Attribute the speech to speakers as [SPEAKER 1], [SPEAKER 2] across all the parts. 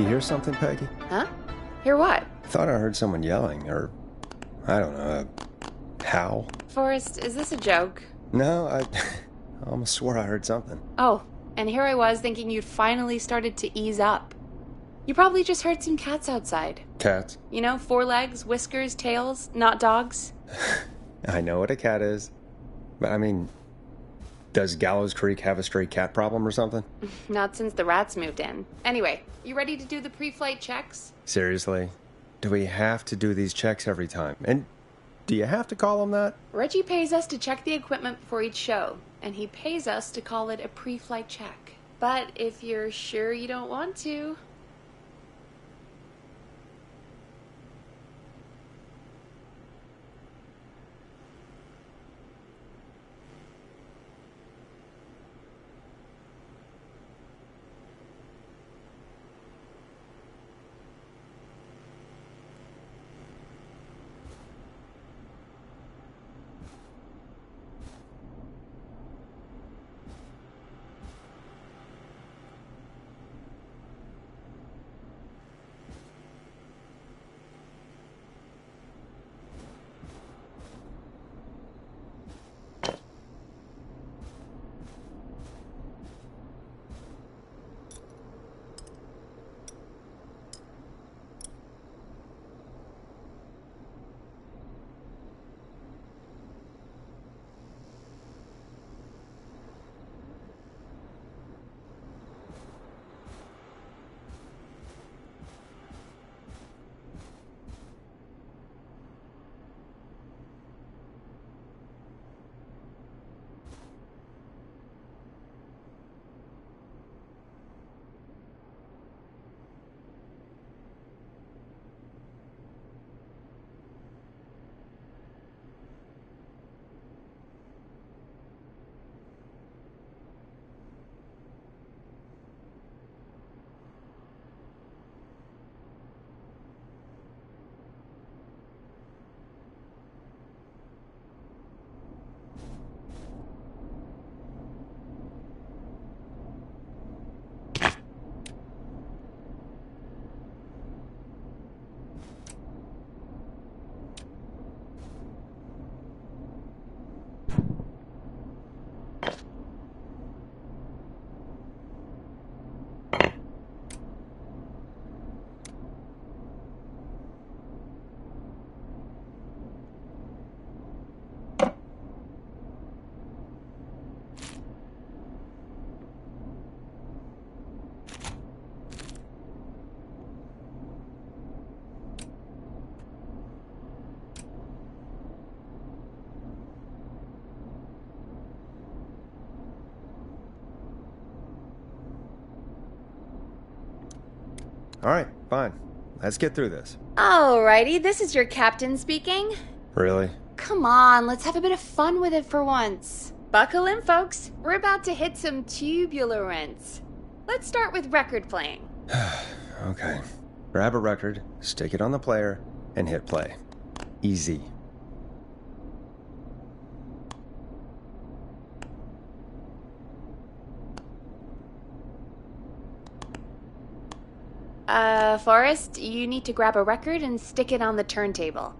[SPEAKER 1] You hear something, Peggy?
[SPEAKER 2] Huh? Hear what?
[SPEAKER 1] Thought I heard someone yelling, or, I don't know, a howl.
[SPEAKER 2] Forrest, is this a joke?
[SPEAKER 1] No, I almost swore I heard something.
[SPEAKER 2] Oh, and here I was thinking you'd finally started to ease up. You probably just heard some cats outside.
[SPEAKER 1] Cats?
[SPEAKER 2] You know, 4 legs, whiskers, tails, not dogs.
[SPEAKER 1] I know what a cat is. But I mean, does Gallows Creek have a stray cat problem or something?
[SPEAKER 2] Not since the rats moved in. Anyway, you ready to do the pre-flight checks?
[SPEAKER 1] Seriously? Do we have to do these checks every time? And do you have to call them that?
[SPEAKER 2] Reggie pays us to check the equipment before each show, and he pays us to call it a pre-flight check. But if you're sure you don't want to...
[SPEAKER 1] Alright, fine. Let's get through this.
[SPEAKER 2] Alrighty, this is your captain speaking.
[SPEAKER 1] Really?
[SPEAKER 2] Come on, let's have a bit of fun with it for once. Buckle in, folks. We're about to hit some turbulence. Let's start with record playing.
[SPEAKER 1] Okay. Grab a record, stick it on the player, and hit play. Easy.
[SPEAKER 2] Forrest, you need to grab a record and stick it on the turntable.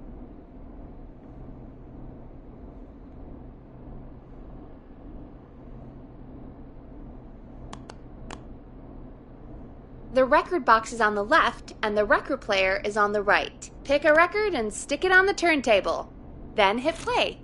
[SPEAKER 2] The record box is on the left, and the record player is on the right. Pick a record and stick it on the turntable. Then hit play.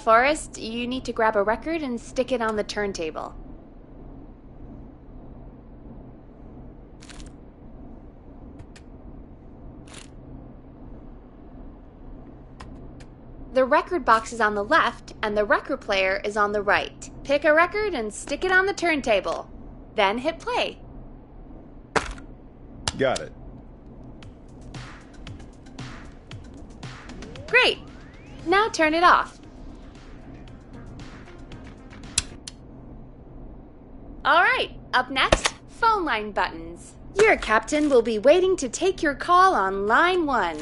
[SPEAKER 2] Forrest, you need to grab a record and stick it on the turntable. The record box is on the left, and the record player is on the right. Pick a record and stick it on the turntable. Then hit play.
[SPEAKER 1] Got it.
[SPEAKER 2] Great! Now turn it off. Alright, up next, phone line buttons. Your captain will be waiting to take your call on line 1.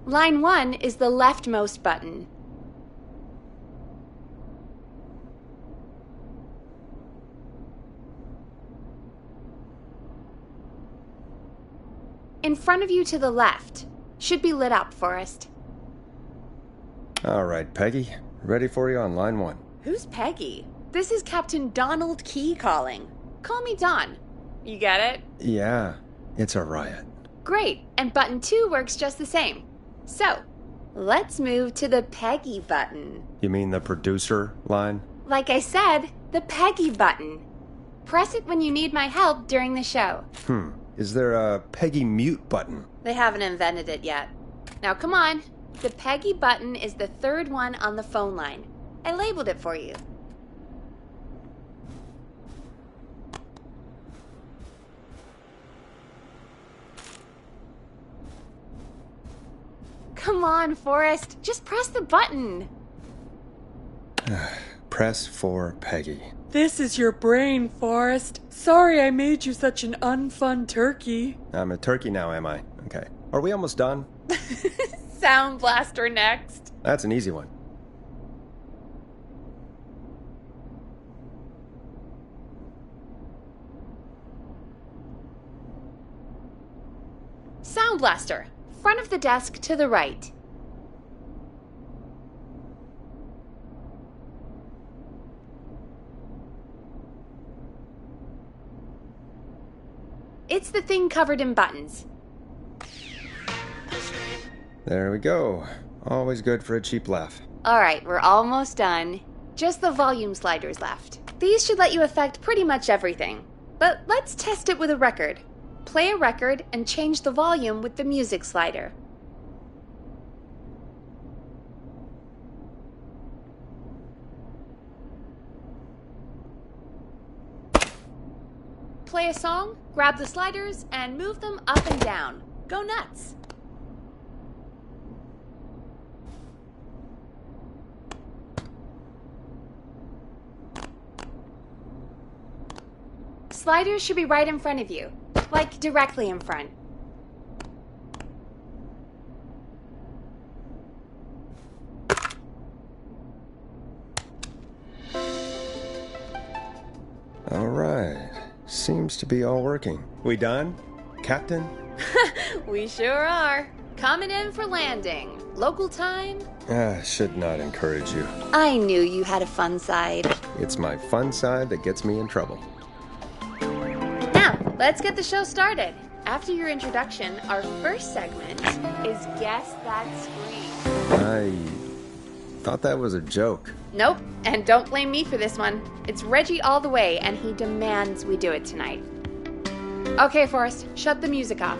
[SPEAKER 2] Line 1 is the leftmost button. In front of you to the left. Should be lit up, Forrest.
[SPEAKER 1] All right, Peggy. Ready for you on line 1.
[SPEAKER 2] Who's Peggy? This is Captain Donald Key calling. Call me Don. You get it?
[SPEAKER 1] Yeah, it's a riot.
[SPEAKER 2] Great, and button 2 works just the same. So, let's move to the Peggy button.
[SPEAKER 1] You mean the producer line?
[SPEAKER 2] Like I said, the Peggy button. Press it when you need my help during the show.
[SPEAKER 1] Is there a Peggy mute button?
[SPEAKER 2] They haven't invented it yet. Now come on. The Peggy button is the 3rd one on the phone line. I labeled it for you. Come on, Forrest. Just press the button.
[SPEAKER 1] Press for Peggy.
[SPEAKER 3] This is your brain, Forrest. Sorry I made you such an unfun turkey.
[SPEAKER 1] I'm a turkey now, am I? Okay. Are we almost done?
[SPEAKER 2] Sound Blaster next.
[SPEAKER 1] That's an easy one.
[SPEAKER 2] Sound Blaster. Front of the desk to the right. It's the thing covered in buttons.
[SPEAKER 1] There we go. Always good for a cheap laugh.
[SPEAKER 2] Alright, we're almost done. Just the volume sliders left. These should let you affect pretty much everything. But let's test it with a record. Play a record and change the volume with the music slider. Play a song, grab the sliders, and move them up and down. Go nuts! Sliders should be right in front of you, like directly in front.
[SPEAKER 1] All right. Seems to be all working. We done, Captain?
[SPEAKER 2] We sure are. Coming in for landing. Local time?
[SPEAKER 1] Should not encourage you.
[SPEAKER 2] I knew you had a fun side.
[SPEAKER 1] It's my fun side that gets me in trouble.
[SPEAKER 2] Now, let's get the show started. After your introduction, our first segment is Guess That Scream.
[SPEAKER 1] I thought that was a joke.
[SPEAKER 2] Nope, and don't blame me for this one. It's Reggie all the way, and he demands we do it tonight. Okay, Forrest, shut the music off.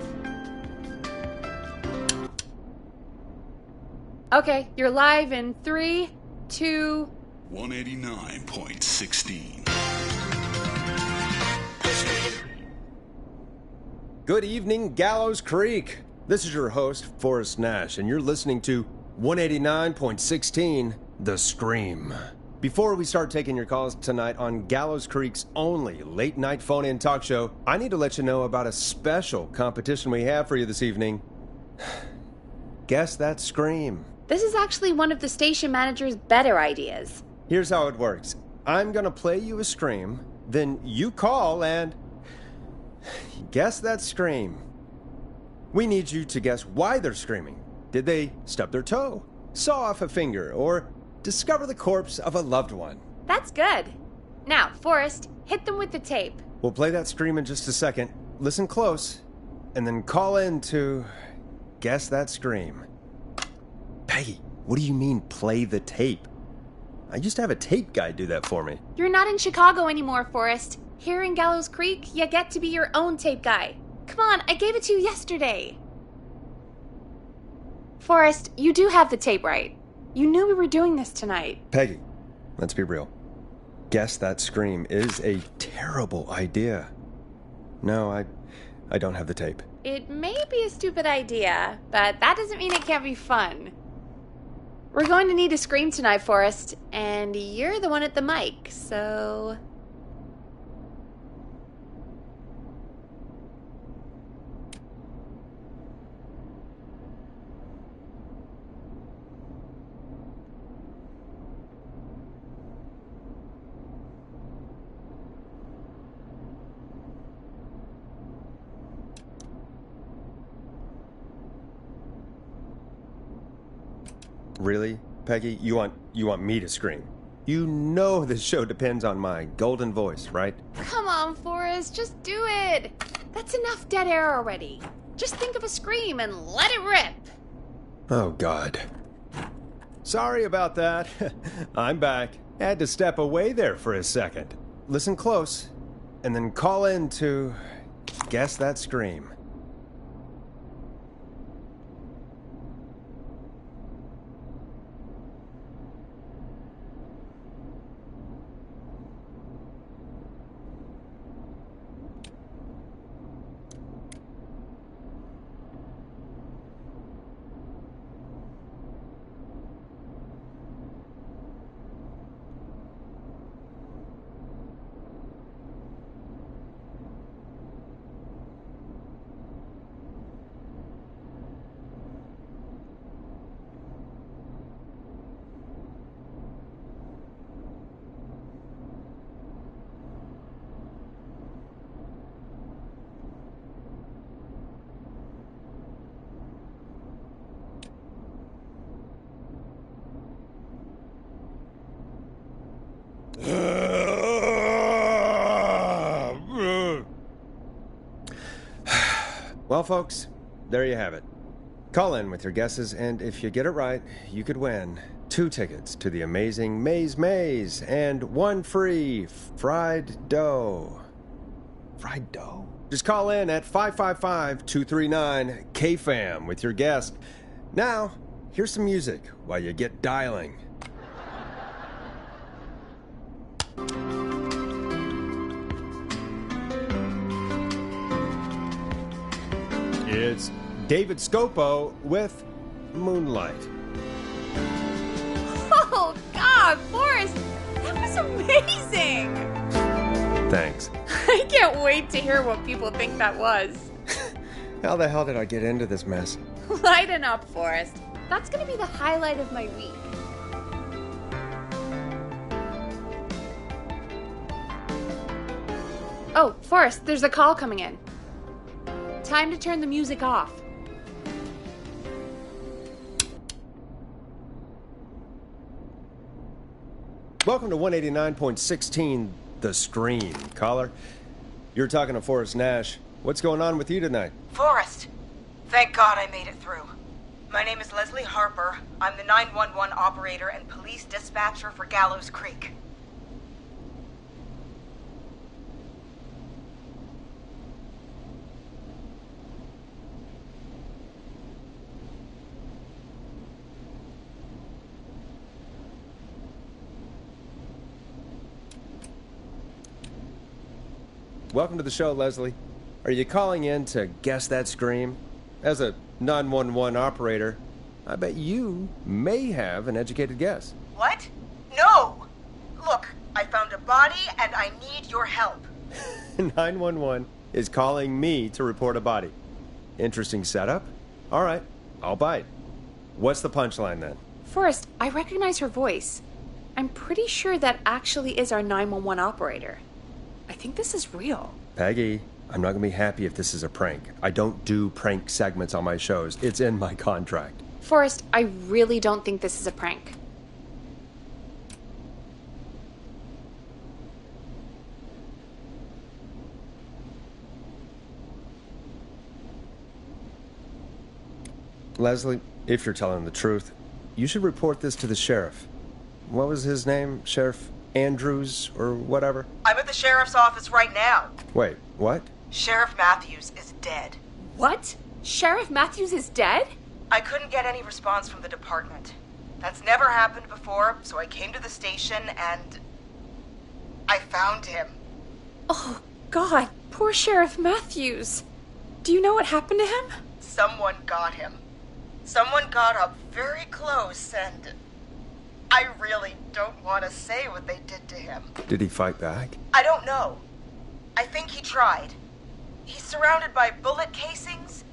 [SPEAKER 2] Okay, you're live in 3, 2...
[SPEAKER 4] 189.16.
[SPEAKER 1] Good evening, Gallows Creek. This is your host, Forrest Nash, and you're listening to 189.16, The Scream. Before we start taking your calls tonight on Gallows Creek's only late-night phone-in talk show, I need to let you know about a special competition we have for you this evening. Guess That Scream.
[SPEAKER 2] This is actually one of the station manager's better ideas.
[SPEAKER 1] Here's how it works. I'm gonna play you a scream, then you call and guess that scream. We need you to guess why they're screaming. Did they stub their toe, saw off a finger, or discover the corpse of a loved one?
[SPEAKER 2] That's good. Now, Forrest, hit them with the tape.
[SPEAKER 1] We'll play that scream in just a second. Listen close, and then call in to guess that scream. Peggy, what do you mean play the tape? I used to have a tape guy do that for me.
[SPEAKER 2] You're not in Chicago anymore, Forrest. Here in Gallows Creek, you get to be your own tape guy. Come on, I gave it to you yesterday. Forrest, you do have the tape right. You knew we were doing this tonight.
[SPEAKER 1] Peggy, let's be real. Guess That Scream is a terrible idea. No, I don't have the tape.
[SPEAKER 2] It may be a stupid idea, but that doesn't mean it can't be fun. We're going to need a scream tonight, Forrest, and you're the one at the mic, so...
[SPEAKER 1] Really, Peggy? You want me to scream? You know this show depends on my golden voice, right?
[SPEAKER 2] Come on, Forrest, just do it. That's enough dead air already. Just think of a scream and let it rip.
[SPEAKER 1] Oh, God. Sorry about that. I'm back. Had to step away there for a second. Listen close, and then call in to Guess That Scream. Well, folks, there you have it. Call in with your guesses, and if you get it right, you could win 2 tickets to the amazing Maze and 1 free fried dough. Fried dough? Just call in at 555-239-KFAM with your guess. Now, here's some music while you get dialing. It's David Scopo with Moonlight.
[SPEAKER 2] Oh, God, Forrest, that was amazing.
[SPEAKER 1] Thanks.
[SPEAKER 2] I can't wait to hear what people think that was.
[SPEAKER 1] How the hell did I get into this mess?
[SPEAKER 2] Lighten up, Forrest. That's going to be the highlight of my week. Oh, Forrest, there's a call coming in. Time to turn the music off.
[SPEAKER 1] Welcome to 189.16, The Scream. Caller, you're talking to Forrest Nash. What's going on with you tonight?
[SPEAKER 4] Forrest, thank God I made it through. My name is Leslie Harper. I'm the 911 operator and police dispatcher for Gallows Creek.
[SPEAKER 1] Welcome to the show, Leslie. Are you calling in to Guess That Scream? As a 911 operator, I bet you may have an educated guess.
[SPEAKER 4] What? No! Look, I found a body and I need your help.
[SPEAKER 1] 911 is calling me to report a body. Interesting setup. All right, I'll bite. What's the punchline then?
[SPEAKER 2] Forrest, I recognize her voice. I'm pretty sure that actually is our 911 operator. I think this is real.
[SPEAKER 1] Peggy, I'm not going to be happy if this is a prank. I don't do prank segments on my shows. It's in my contract.
[SPEAKER 2] Forrest, I really don't think this is a prank.
[SPEAKER 1] Leslie, if you're telling the truth, you should report this to the sheriff. What was his name? Sheriff Andrews or whatever?
[SPEAKER 4] I'm at the sheriff's office right now.
[SPEAKER 1] Wait, what?
[SPEAKER 4] Sheriff Matthews is dead.
[SPEAKER 2] What? Sheriff Matthews is dead?
[SPEAKER 4] I couldn't get any response from the department. That's never happened before, so I came to the station and... found him.
[SPEAKER 2] Oh, God, poor Sheriff Matthews. Do you know what happened to him?
[SPEAKER 4] Someone got him. Someone got up very close and... I really don't want to say what they did to him.
[SPEAKER 1] Did he fight back?
[SPEAKER 4] I don't know. I think he tried. He's surrounded by bullet casings.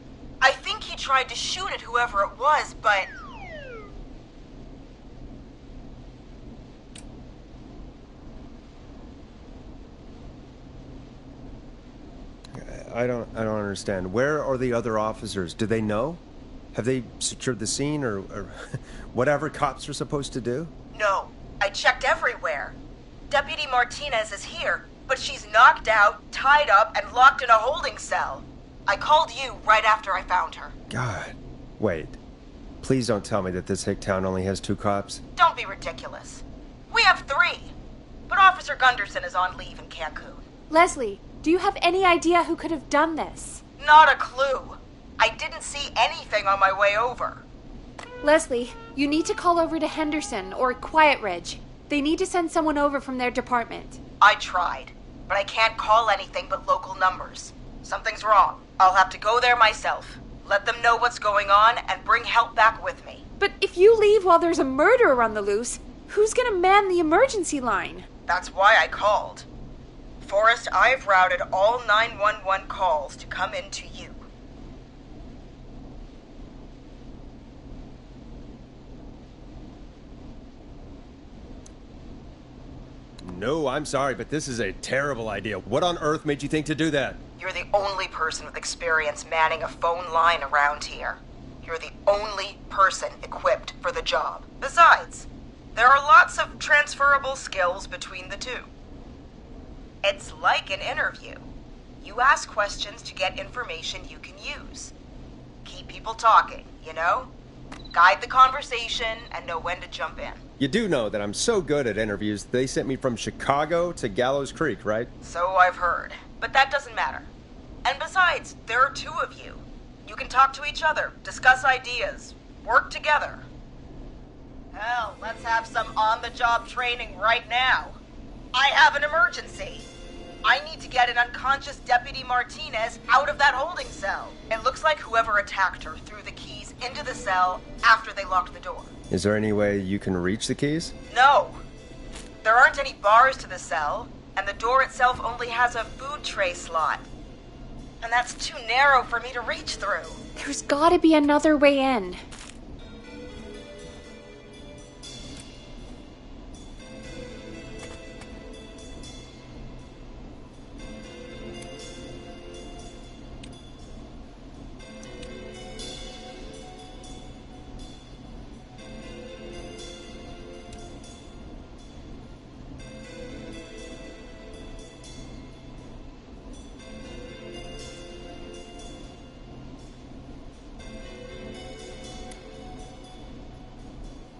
[SPEAKER 4] I think he tried to shoot at whoever it was, but...
[SPEAKER 1] I don't understand. Where are the other officers? Do they know? Have they secured the scene or whatever cops are supposed to do?
[SPEAKER 4] No, I checked everywhere. Deputy Martinez is here, but she's knocked out, tied up, and locked in a holding cell. I called you right after I found her.
[SPEAKER 1] God. Wait. Please don't tell me that this hick town only has 2 cops.
[SPEAKER 4] Don't be ridiculous. We have 3. But Officer Gunderson is on leave in Cancun.
[SPEAKER 2] Leslie, do you have any idea who could have done this?
[SPEAKER 4] Not a clue. I didn't see anything on my way over.
[SPEAKER 2] Leslie, you need to call over to Henderson or Quiet Ridge. They need to send someone over from their department.
[SPEAKER 4] I tried, but I can't call anything but local numbers. Something's wrong. I'll have to go there myself. Let them know what's going on and bring help back with me.
[SPEAKER 2] But if you leave while there's a murderer on the loose, who's gonna man the emergency line?
[SPEAKER 4] That's why I called. Forrest, I've routed all 911 calls to come in to you.
[SPEAKER 1] No, I'm sorry, but this is a terrible idea. What on earth made you think to do that?
[SPEAKER 4] You're the only person with experience manning a phone line around here. You're the only person equipped for the job. Besides, there are lots of transferable skills between the two. It's like an interview. You ask questions to get information you can use. Keep people talking, you know? Guide the conversation and know when to jump in.
[SPEAKER 1] You do know that I'm so good at interviews, they sent me from Chicago to Gallows Creek, right?
[SPEAKER 4] So I've heard. But that doesn't matter. And besides, there are 2 of you. You can talk to each other, discuss ideas, work together. Hell, let's have some on-the-job training right now. I have an emergency. I need to get an unconscious Deputy Martinez out of that holding cell. It looks like whoever attacked her threw the keys into the cell after they locked the door.
[SPEAKER 1] Is there any way you can reach the keys?
[SPEAKER 4] No. There aren't any bars to the cell, and the door itself only has a food tray slot. And that's too narrow for me to reach through.
[SPEAKER 2] There's gotta be another way in.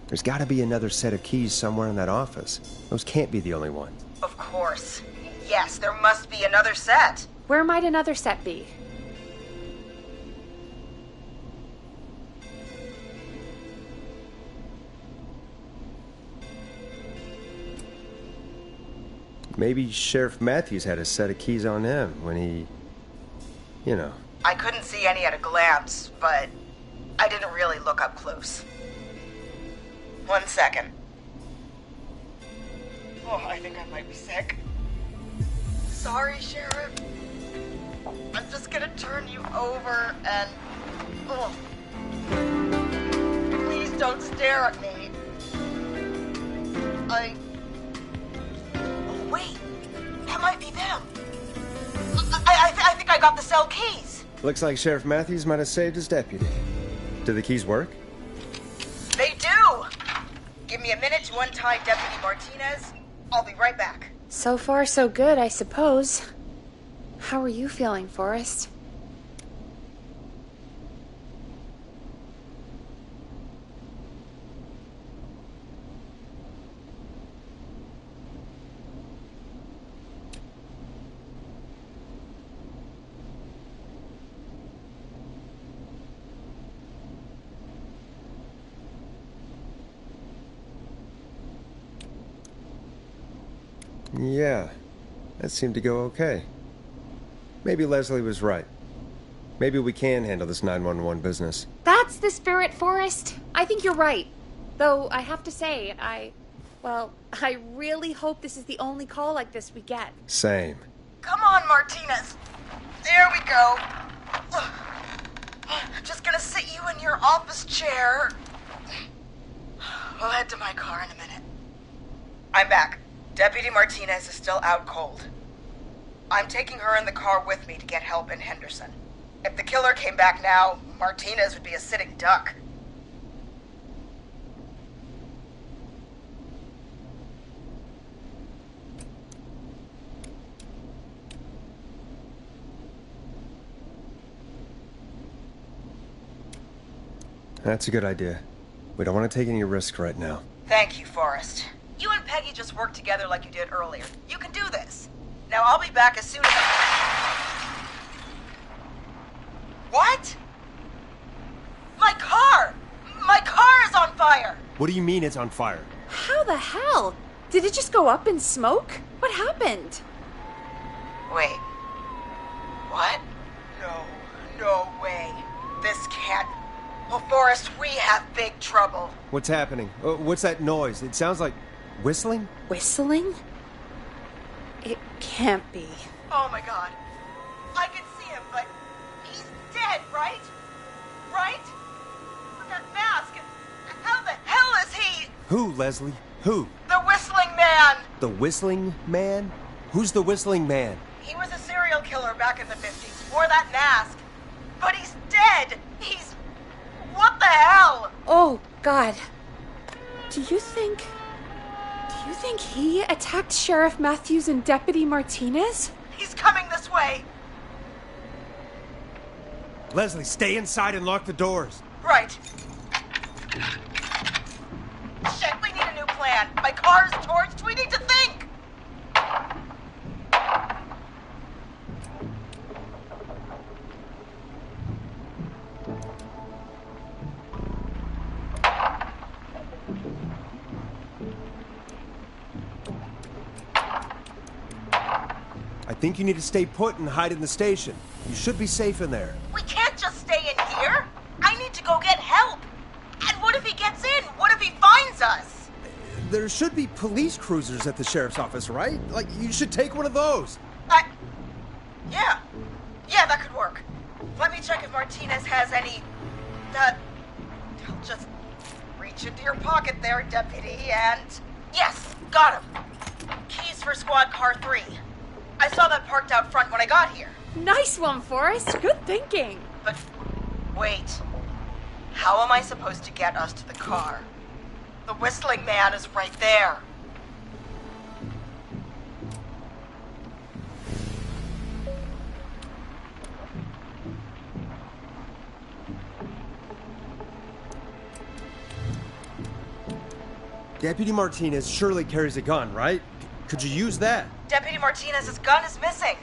[SPEAKER 1] There's got to be another set of keys somewhere in that office. Those can't be the only ones.
[SPEAKER 4] Of course. Yes, there must be another set.
[SPEAKER 2] Where might another set be?
[SPEAKER 1] Maybe Sheriff Matthews had a set of keys on him when he... you know.
[SPEAKER 4] I couldn't see any at a glance, but I didn't really look up close. 1 second. Oh, I think I might be sick. Sorry, Sheriff. I'm just gonna turn you over and... Oh. Please don't stare at me. Oh, wait. That might be them. I think I got the cell keys.
[SPEAKER 1] Looks like Sheriff Matthews might have saved his deputy. Do the keys work?
[SPEAKER 4] They do! Give me a minute to untie Deputy Martinez. I'll be right back.
[SPEAKER 2] So far, so good, I suppose. How are you feeling, Forrest?
[SPEAKER 1] Yeah, That seemed to go okay. Maybe Leslie was right. Maybe we can handle this 911 business.
[SPEAKER 2] That's the spirit, Forrest. I think you're right. Though I have to say, I really hope this is the only call like this we get.
[SPEAKER 1] Same.
[SPEAKER 4] Come on, Martinez. There we go. Just gonna sit you in your office chair. We'll head to my car in a minute. I'm back. Deputy Martinez is still out cold. I'm taking her in the car with me to get help in Henderson. If the killer came back now, Martinez would be a sitting duck.
[SPEAKER 1] That's a good idea. We don't want to take any risk right now.
[SPEAKER 4] Thank you, Forrest. You and Peggy just worked together like you did earlier. You can do this. Now I'll be back as soon as What? My car! My car is on fire!
[SPEAKER 1] What do you mean it's on fire?
[SPEAKER 2] How the hell? Did it just go up in smoke? What happened?
[SPEAKER 4] Wait. What? No way. This can't... Well, Forrest, we have big trouble.
[SPEAKER 1] What's happening? What's that noise? It sounds like whistling?
[SPEAKER 2] Whistling? It can't be.
[SPEAKER 4] Oh my god. I can see him, but he's dead, right? Right? With that mask. How the hell is he?
[SPEAKER 1] Who, Leslie? Who?
[SPEAKER 4] The Whistling Man!
[SPEAKER 1] The Whistling Man? Who's the Whistling Man?
[SPEAKER 4] He was a serial killer back in the 50s. Wore that mask. But he's dead. He's... What the hell?
[SPEAKER 2] Oh, God. Do you think he attacked Sheriff Matthews and Deputy Martinez?
[SPEAKER 4] He's coming this way.
[SPEAKER 1] Leslie, stay inside and lock the doors.
[SPEAKER 4] Right. Shit, we need a new plan. My car's torched. We need to think.
[SPEAKER 1] I think you need to stay put and hide in the station. You should be safe in there.
[SPEAKER 4] We can't just stay in here. I need to go get help. And what if he gets in? What if he finds us?
[SPEAKER 1] There should be police cruisers at the sheriff's office, right? Like, you should take one of those.
[SPEAKER 4] Yeah. Yeah, that could work. Let me check if Martinez has any... I'll just reach into your pocket there, deputy, and... Yes, got him. Keys for squad car 3. I saw that parked out front when I got here.
[SPEAKER 2] Nice one, Forrest. Good thinking.
[SPEAKER 4] But wait. How am I supposed to get us to the car? The Whistling Man is right there.
[SPEAKER 1] Deputy Martinez surely carries a gun, right? Could you use that?
[SPEAKER 4] Deputy Martinez's gun is missing.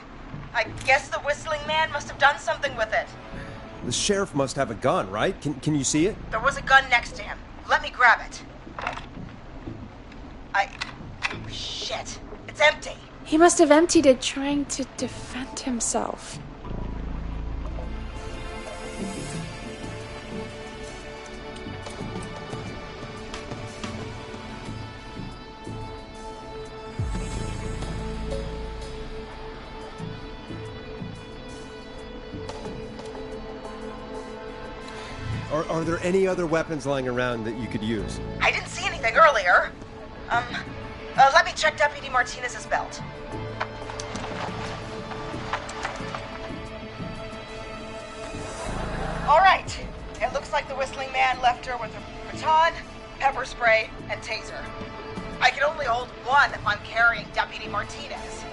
[SPEAKER 4] I guess the Whistling Man must have done something with it.
[SPEAKER 1] The sheriff must have a gun, right? Can you see it?
[SPEAKER 4] There was a gun next to him. Let me grab it. Shit. It's empty.
[SPEAKER 2] He must have emptied it trying to defend himself.
[SPEAKER 1] Are there any other weapons lying around that you could use?
[SPEAKER 4] I didn't see anything earlier. Let me check Deputy Martinez's belt. All right. It looks like the Whistling Man left her with a baton, pepper spray, and taser. I can only hold one if I'm carrying Deputy Martinez.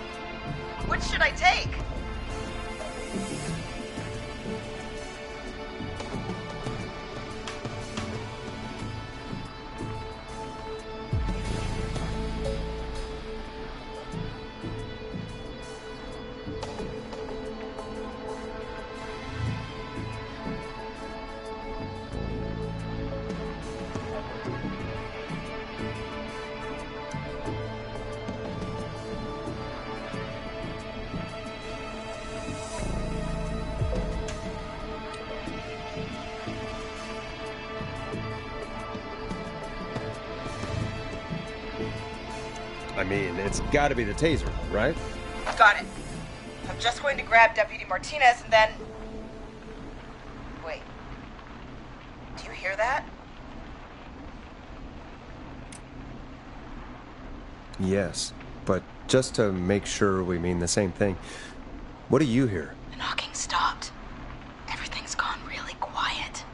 [SPEAKER 4] Which should I take?
[SPEAKER 1] mean, it's gotta be the taser, right?
[SPEAKER 4] Got it. I'm just going to grab Deputy Martinez and then... Wait. Do you hear that?
[SPEAKER 1] Yes, but just to make sure we mean the same thing, what do you hear?
[SPEAKER 4] The knocking stopped. Everything's gone really quiet.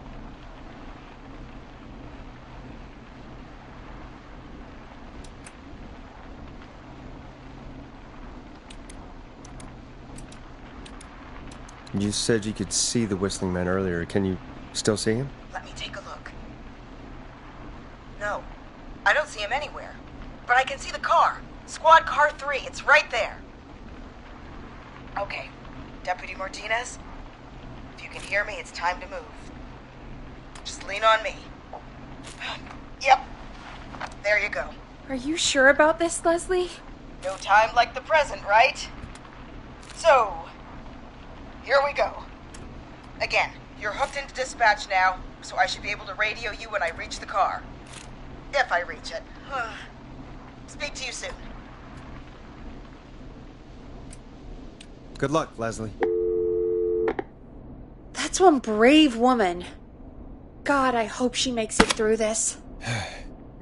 [SPEAKER 1] You said you could see the whistling man earlier. Can you still see him?
[SPEAKER 4] Let me take a look. No, I don't see him anywhere. But I can see the car. Squad car 3, it's right there. Okay, Deputy Martinez, if you can hear me, it's time to move. Just lean on me. Yep, there you go.
[SPEAKER 2] Are you sure about this, Leslie?
[SPEAKER 4] No time like the present, right? So, here we go. Again, you're hooked into dispatch now, so I should be able to radio you when I reach the car. If I reach it. Speak to you soon.
[SPEAKER 1] Good luck, Leslie.
[SPEAKER 2] That's one brave woman. God, I hope she makes it through this.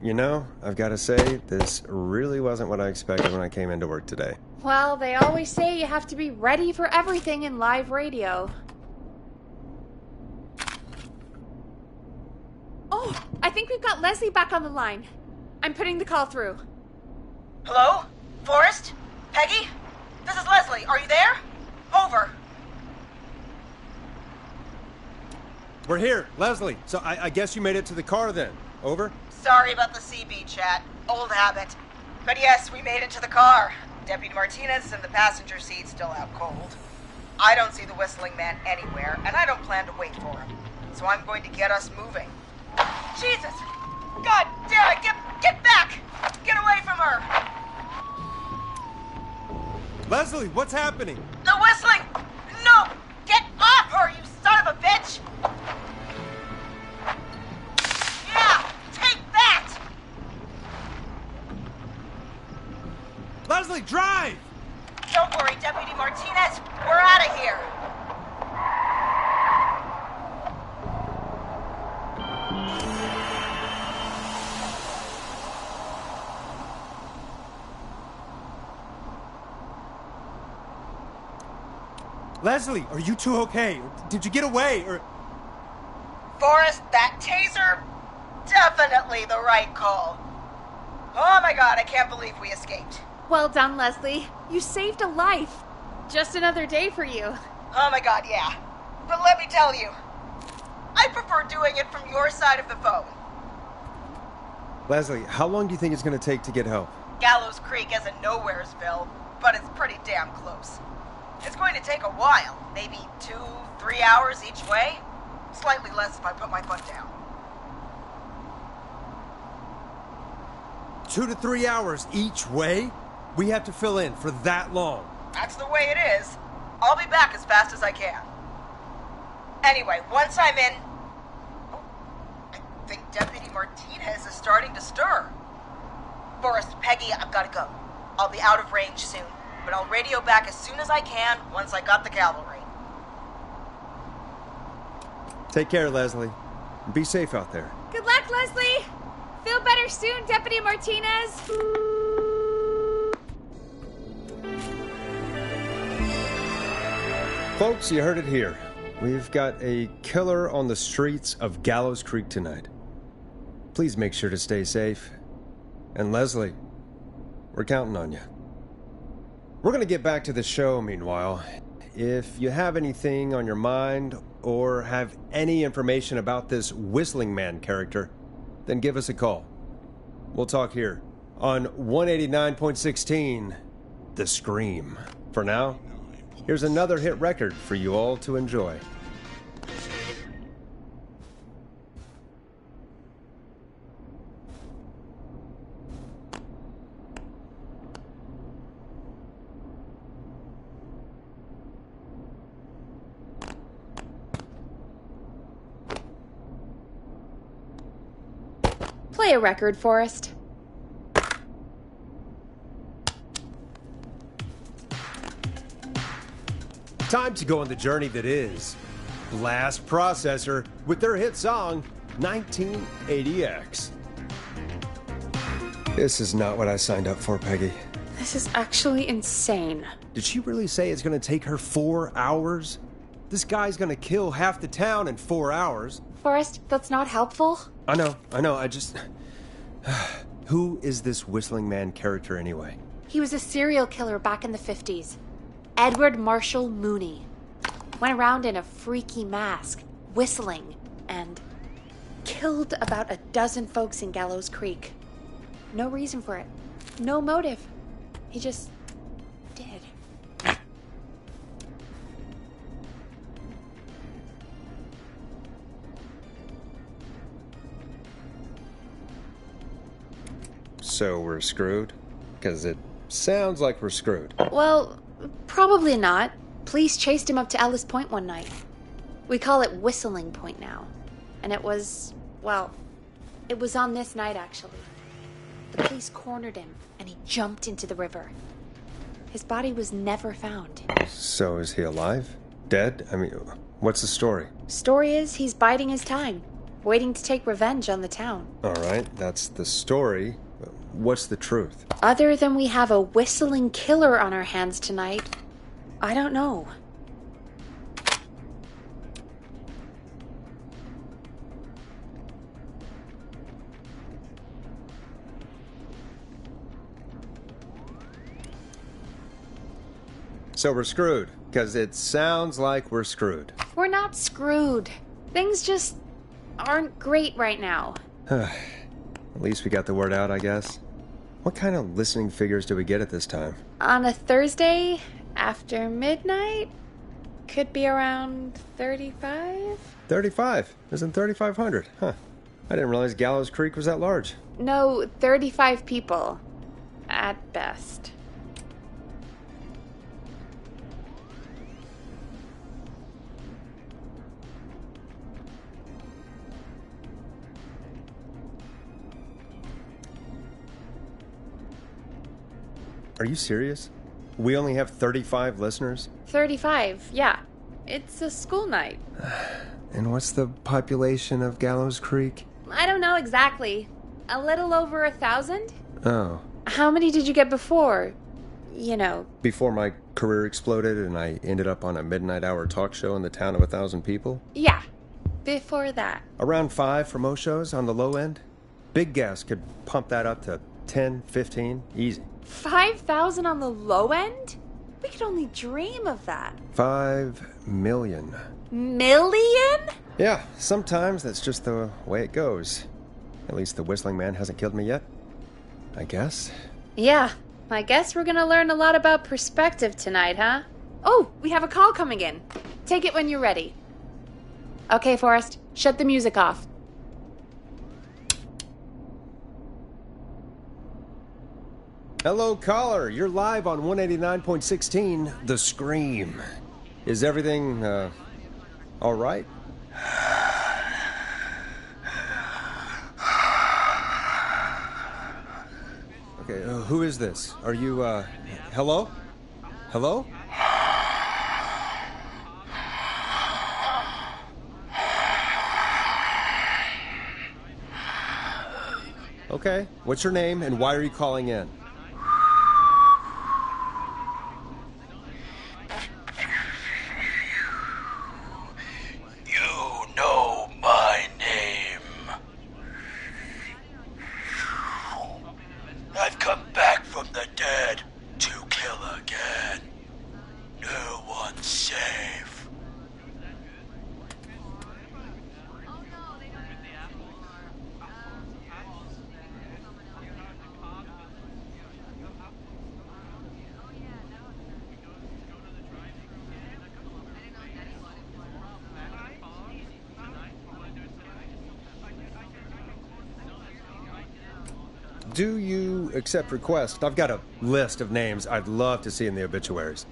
[SPEAKER 1] You know, I've got to say, this really wasn't what I expected when I came into work today.
[SPEAKER 2] Well, they always say you have to be ready for everything in live radio. Oh, I think we've got Leslie back on the line. I'm putting the call through.
[SPEAKER 4] Hello? Forrest? Peggy? This is Leslie. Are you there? Over.
[SPEAKER 1] We're here, Leslie. So I guess you made it to the car then. Over?
[SPEAKER 4] Sorry about the CB chat. Old habit. But yes, we made it to the car. Deputy Martinez is in the passenger seat, still out cold. I don't see the whistling man anywhere, and I don't plan to wait for him. So I'm going to get us moving. Jesus! God damn it! Get back! Get away from her!
[SPEAKER 1] Leslie, what's happening?
[SPEAKER 4] The whistling! No! Get off her, you son of a bitch! Yeah! Take that!
[SPEAKER 1] Leslie, drive!
[SPEAKER 4] Don't worry, Deputy Martinez. We're out of here.
[SPEAKER 1] Leslie, are you two okay? Did you get away? Or
[SPEAKER 4] Forrest, that taser? Definitely the right call. Oh my god, I can't believe we escaped.
[SPEAKER 2] Well done, Leslie. You saved a life. Just another day for you.
[SPEAKER 4] Oh my god, yeah. But let me tell you, I prefer doing it from your side of the phone.
[SPEAKER 1] Leslie, how long do you think it's going to take to get help?
[SPEAKER 4] Gallows Creek isn't Nowheresville, but it's pretty damn close. It's going to take a while, maybe 2-3 hours each way. Slightly less if I put my foot down.
[SPEAKER 1] 2 to 3 hours each way? We have to fill in for that long.
[SPEAKER 4] That's the way it is. I'll be back as fast as I can. Anyway, once I'm in... Oh, I think Deputy Martinez is starting to stir. Forrest, Peggy, I've got to go. I'll be out of range soon, but I'll radio back as soon as I can once I got the cavalry.
[SPEAKER 1] Take care, Leslie. Be safe out there.
[SPEAKER 2] Good luck, Leslie. Feel better soon, Deputy Martinez.
[SPEAKER 1] Folks, you heard it here. We've got a killer on the streets of Gallows Creek tonight. Please make sure to stay safe. And Leslie, we're counting on you. We're going to get back to the show meanwhile. If you have anything on your mind or have any information about this Whistling Man character, then give us a call. We'll talk here on 189.16, The Scream. For now, here's another hit record for you all to enjoy.
[SPEAKER 2] Play a record, Forrest.
[SPEAKER 1] Time to go on the journey that is Blast Processor with their hit song 1980X. This is not what I signed up for, Peggy.
[SPEAKER 2] This is actually insane.
[SPEAKER 1] Did she really say it's going to take her 4 hours? This guy's going to kill half the town in 4 hours.
[SPEAKER 2] Forrest, that's not helpful.
[SPEAKER 1] I know, I just... Who is this Whistling Man character anyway?
[SPEAKER 2] He was a serial killer back in the 50s. Edward Marshall Mooney. Went around in a freaky mask, whistling, and killed about a dozen folks in Gallows Creek. No reason for it. No motive. He just did.
[SPEAKER 1] So we're screwed? Because it sounds like we're screwed.
[SPEAKER 2] Well, probably not. Police chased him up to Ellis Point one night. We call it Whistling Point now. And it was, well, it was on this night actually. The police cornered him and he jumped into the river. His body was never found.
[SPEAKER 1] So is he alive? Dead? I mean, what's the story?
[SPEAKER 2] Story is he's biding his time, waiting to take revenge on the town.
[SPEAKER 1] All right, that's the story. What's the truth?
[SPEAKER 2] Other than we have a whistling killer on our hands tonight, I don't know.
[SPEAKER 1] So we're screwed, because it sounds like we're screwed.
[SPEAKER 2] We're not screwed. Things just aren't great right now.
[SPEAKER 1] At least we got the word out, I guess. What kind of listening figures do we get at this time?
[SPEAKER 2] On a Thursday after midnight, could be around 35?
[SPEAKER 1] 35. Isn't 3,500? Huh. I didn't realize Gallows Creek was that large.
[SPEAKER 2] No, 35 people. At best.
[SPEAKER 1] Are you serious? We only have 35 listeners?
[SPEAKER 2] 35, yeah. It's a school night.
[SPEAKER 1] And what's the population of Gallows Creek?
[SPEAKER 2] I don't know exactly. A little over 1,000?
[SPEAKER 1] Oh.
[SPEAKER 2] How many did you get before? You know.
[SPEAKER 1] Before my career exploded and I ended up on a midnight hour talk show in the town of 1,000 people?
[SPEAKER 2] Yeah. Before that.
[SPEAKER 1] Around 5 for most shows on the low end. Big Gas could pump that up to 10, 15, easy.
[SPEAKER 2] 5,000 on the low end? We could only dream of that.
[SPEAKER 1] 5 million.
[SPEAKER 2] Million?
[SPEAKER 1] Yeah, sometimes that's just the way it goes. At least the Whistling Man hasn't killed me yet. I guess.
[SPEAKER 2] Yeah, I guess we're gonna learn a lot about perspective tonight, huh? Oh, we have a call coming in. Take it when you're ready. Okay, Forrest, shut the music off.
[SPEAKER 1] Hello, caller. You're live on 189.16, The Scream. Is everything, all right? Okay, who is this? Are you, hello? Hello? Okay, what's your name and why are you calling in?
[SPEAKER 5] I've come back from the dead to kill again. No one's safe.
[SPEAKER 1] Do you accept requests? I've got a list of names I'd love to see in the obituaries.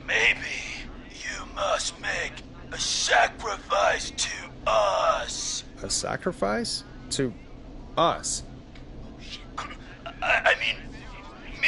[SPEAKER 5] Maybe you must make a sacrifice to us.
[SPEAKER 1] A sacrifice? To us?
[SPEAKER 5] I mean, me.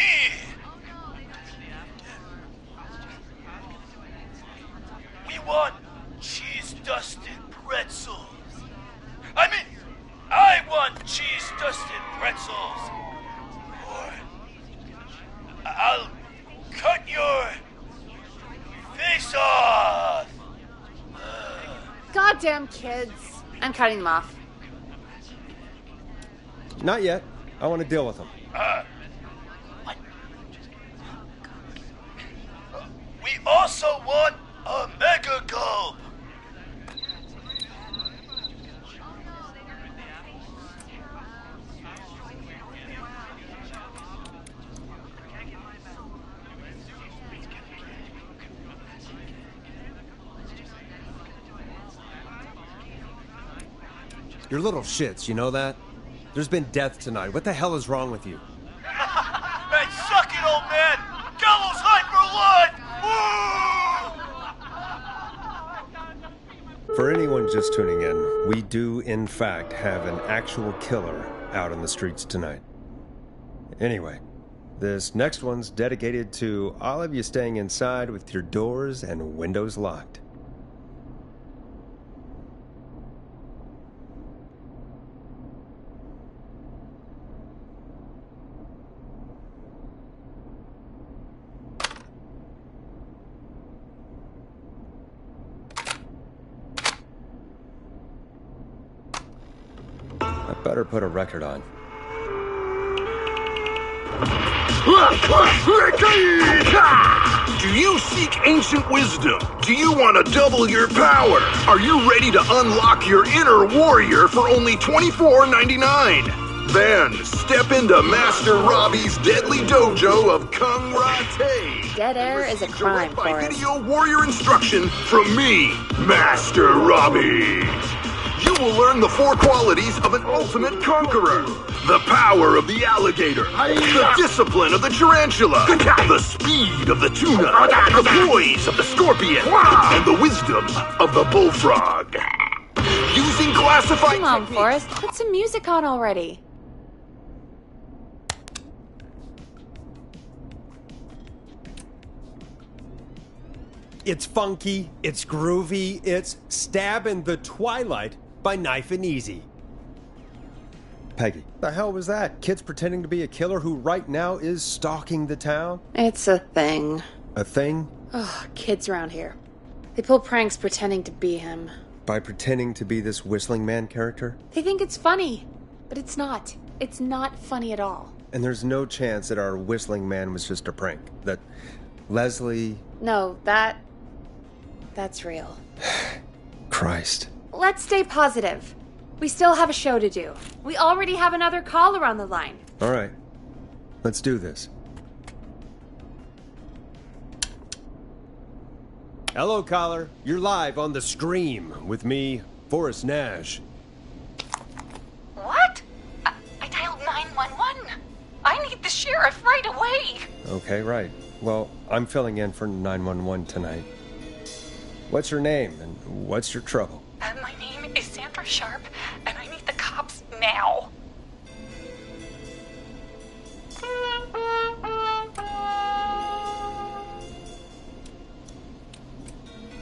[SPEAKER 2] Goddamn kids. I'm cutting them off.
[SPEAKER 1] Not yet. I want to deal with them.
[SPEAKER 5] What? We also want a mega gulp.
[SPEAKER 1] You're little shits, you know that? There's been death tonight. What the hell is wrong with you?
[SPEAKER 5] Man, suck it, old man! Gallows high for blood! Woo!
[SPEAKER 1] For anyone just tuning in, we do, in fact, have an actual killer out on the streets tonight. Anyway, this next one's dedicated to all of you staying inside with your doors and windows locked. I better put a record on.
[SPEAKER 6] Do you seek ancient wisdom? Do you want to double your power? Are you ready to unlock your inner warrior for only $24.99? Then step into Master Robbie's deadly dojo of Kung-Rate.
[SPEAKER 2] Dead air is a crime,
[SPEAKER 6] By
[SPEAKER 2] Forrest.
[SPEAKER 6] video warrior instruction from me, Master Robbie. You will learn the 4 qualities of an ultimate conqueror. The power of the alligator, the discipline of the tarantula, the speed of the tuna, the poise of the scorpion, and the wisdom of the bullfrog. Using classified
[SPEAKER 2] Come on,
[SPEAKER 6] techniques-
[SPEAKER 2] Forrest. Put some music on already.
[SPEAKER 1] It's funky, it's groovy, it's Stab in the Twilight by Knife and Easy. Peggy, the hell was that? Kids pretending to be a killer who right now is stalking the town?
[SPEAKER 2] It's a thing.
[SPEAKER 1] A thing?
[SPEAKER 2] Ugh, kids around here. They pull pranks pretending to be him.
[SPEAKER 1] By pretending to be this whistling man character?
[SPEAKER 2] They think it's funny, but it's not. It's not funny at all.
[SPEAKER 1] And there's no chance that our whistling man was just a prank. That Leslie...
[SPEAKER 2] No, that's real.
[SPEAKER 1] Christ.
[SPEAKER 2] Let's stay positive. We still have a show to do. We already have another caller on the line.
[SPEAKER 1] All right. Let's do this. Hello, caller. You're live on The Scream with me, Forrest Nash.
[SPEAKER 7] What? I dialed 911. I need the sheriff right away.
[SPEAKER 1] Okay, right. Well, I'm filling in for 911 tonight. What's your name and what's your trouble?
[SPEAKER 7] My name is Sandra Sharp, and I need the cops now.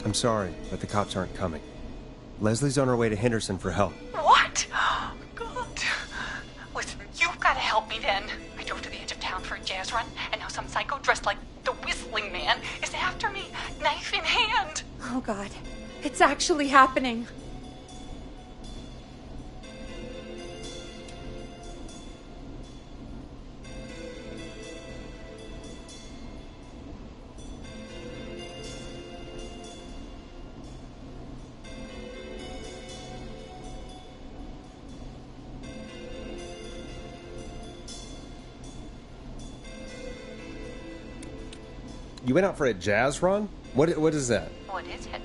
[SPEAKER 1] I'm sorry, but the cops aren't coming. Leslie's on her way to Henderson for help.
[SPEAKER 7] What? God. Listen, you've got to help me then. I drove to the edge of town for a jazz run, and now some psycho dressed like the Whistling Man is after me, knife in hand.
[SPEAKER 2] Oh, God. It's actually happening.
[SPEAKER 1] You went out for a jazz run? What is that?
[SPEAKER 7] What is it?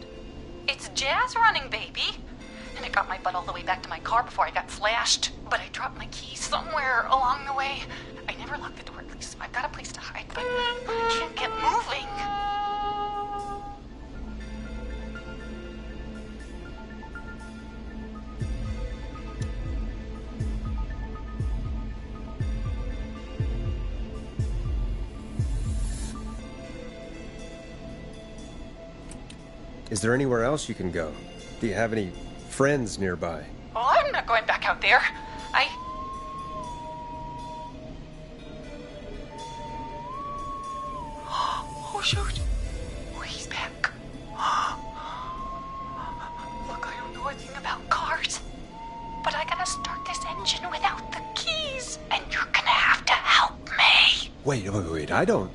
[SPEAKER 7] It's jazz running, baby. And it got my butt all the way back to my car before I got flashed. But I dropped my keys somewhere along the way. I never locked the door, at least. I've got a place to hide, but I can't get moving.
[SPEAKER 1] Is there anywhere else you can go? Do you have any friends nearby?
[SPEAKER 7] Oh, I'm not going back out there. Oh, shoot. Oh, he's back. Look, I don't know
[SPEAKER 1] wait, I don't...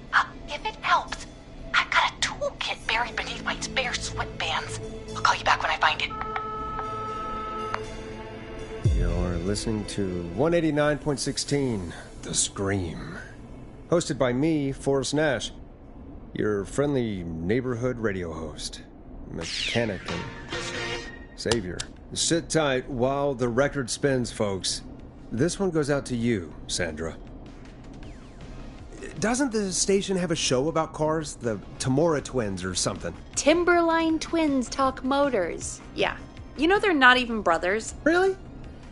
[SPEAKER 7] If it helps, I've got a toolkit buried beneath my spare sweatbands. I'll call you back when I find it.
[SPEAKER 1] You're listening to 189.16, The Scream. Hosted by me, Forrest Nash, your friendly neighborhood radio host, mechanic and savior. Sit tight while the record spins, folks. This one goes out to you, Sandra. Doesn't the station have a show about cars? The Tamora twins or something?
[SPEAKER 2] Timberline twins talk motors. Yeah. You know they're not even brothers.
[SPEAKER 1] Really?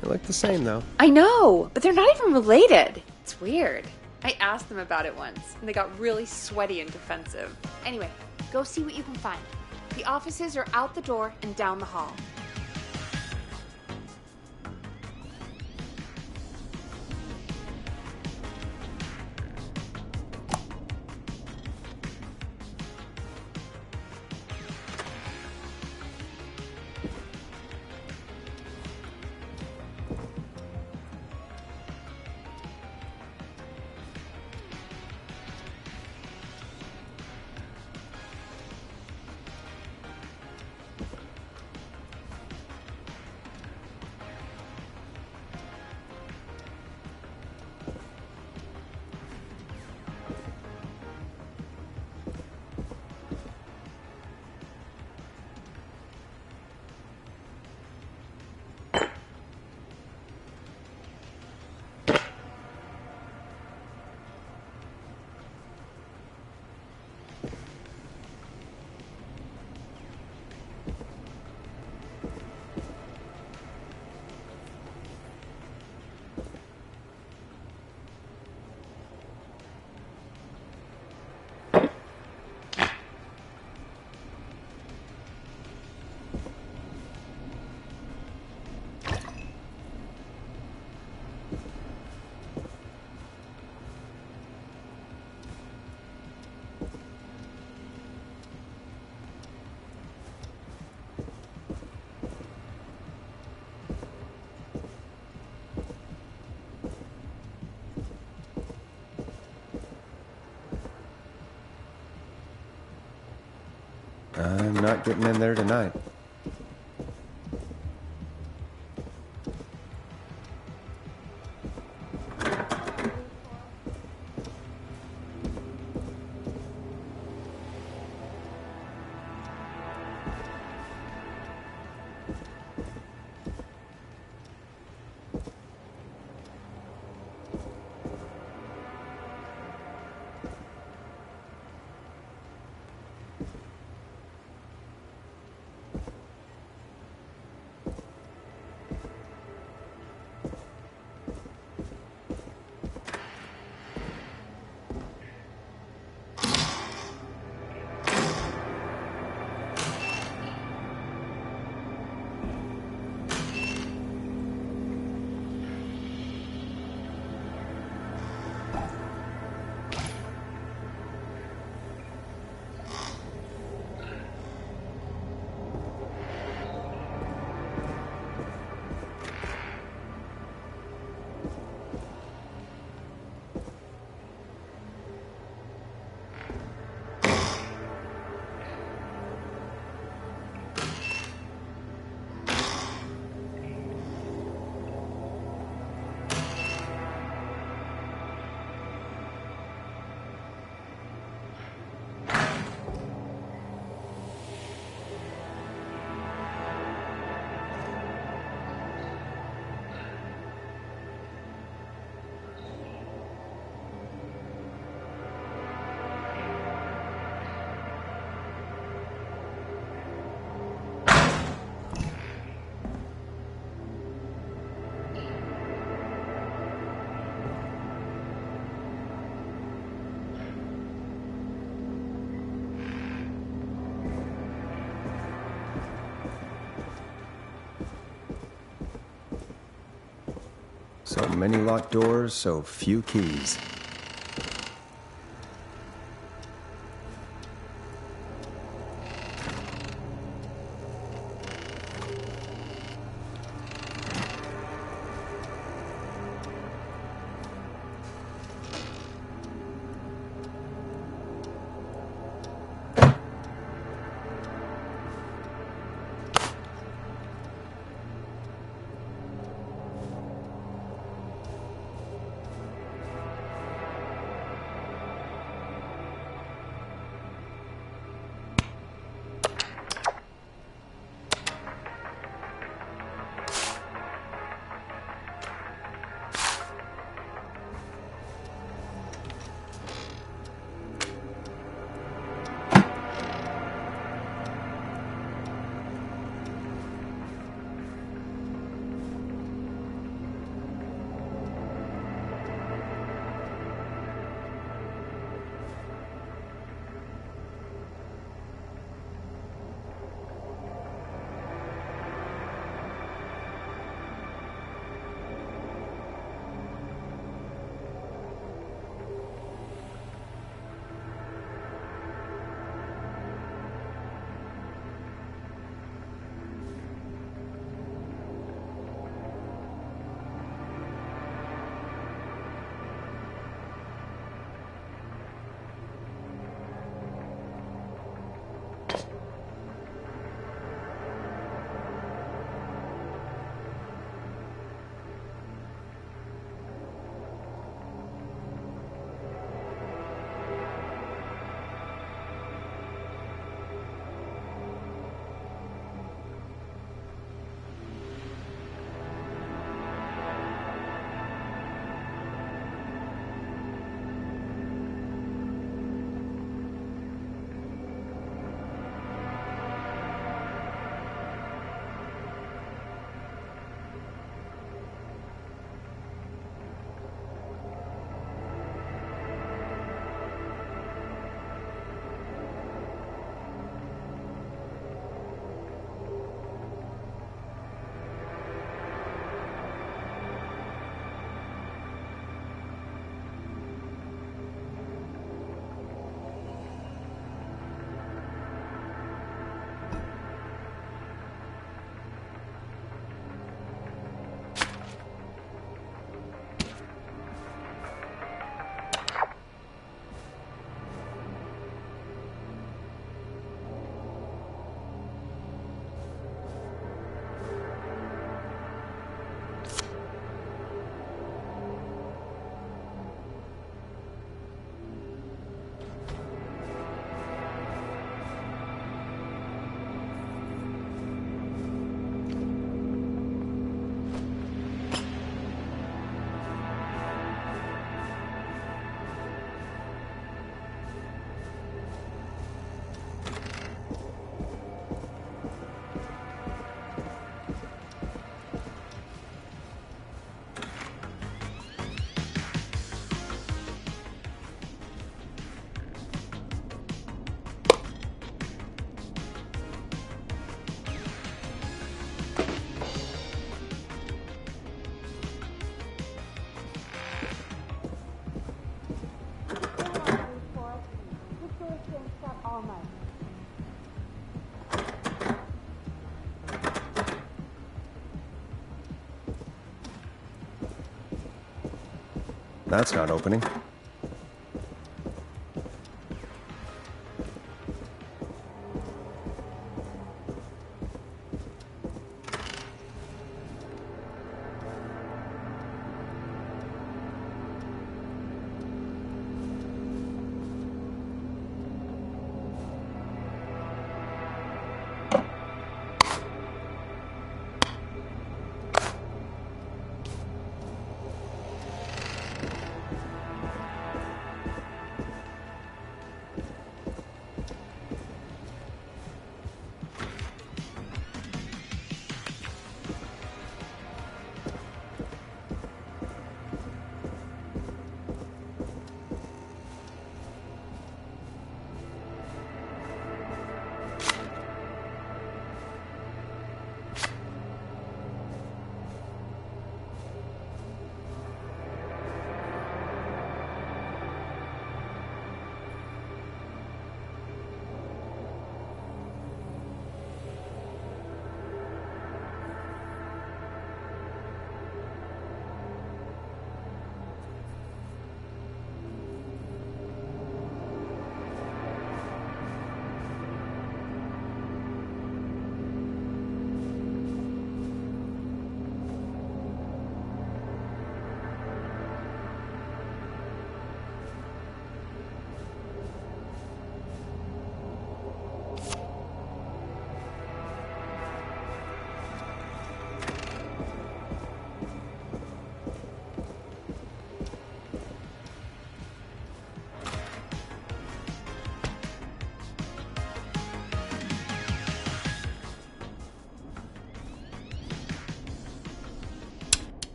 [SPEAKER 1] They look the same, though.
[SPEAKER 2] I know, but they're not even related. It's weird. I asked them about it once, and they got really sweaty and defensive. Anyway, go see what you can find. The offices are out the door and down the hall.
[SPEAKER 1] I'm not getting in there tonight. So many locked doors, so few keys.
[SPEAKER 2] store staying shut all night.
[SPEAKER 1] That's not opening.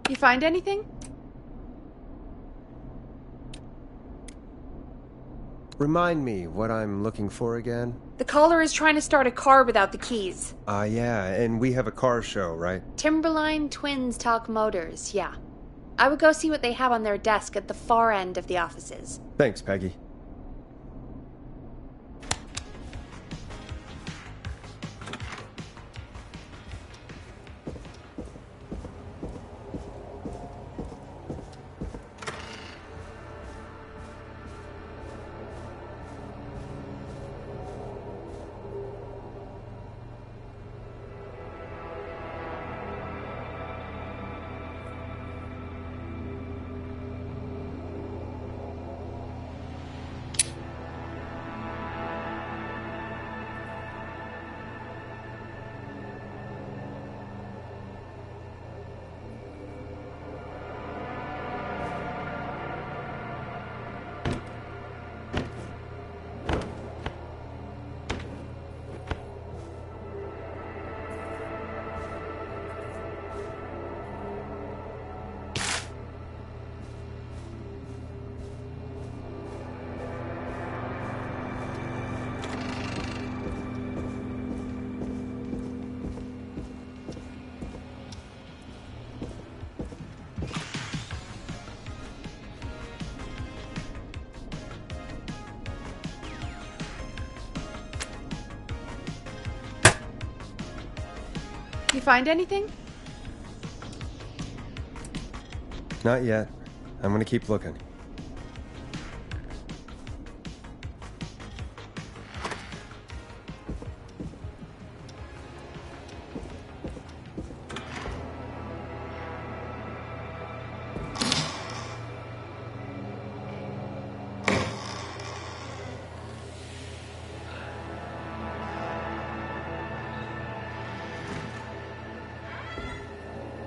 [SPEAKER 2] You find anything?
[SPEAKER 1] Remind me what I'm looking for again?
[SPEAKER 2] The caller is trying to start a car without the keys.
[SPEAKER 1] Yeah, and we have a car show, right?
[SPEAKER 2] Timberline Twins Talk Motors, yeah. I would go see what they have on their desk at the far end of the offices.
[SPEAKER 1] Thanks, Peggy.
[SPEAKER 2] You find anything?
[SPEAKER 1] Not yet. I'm gonna keep looking.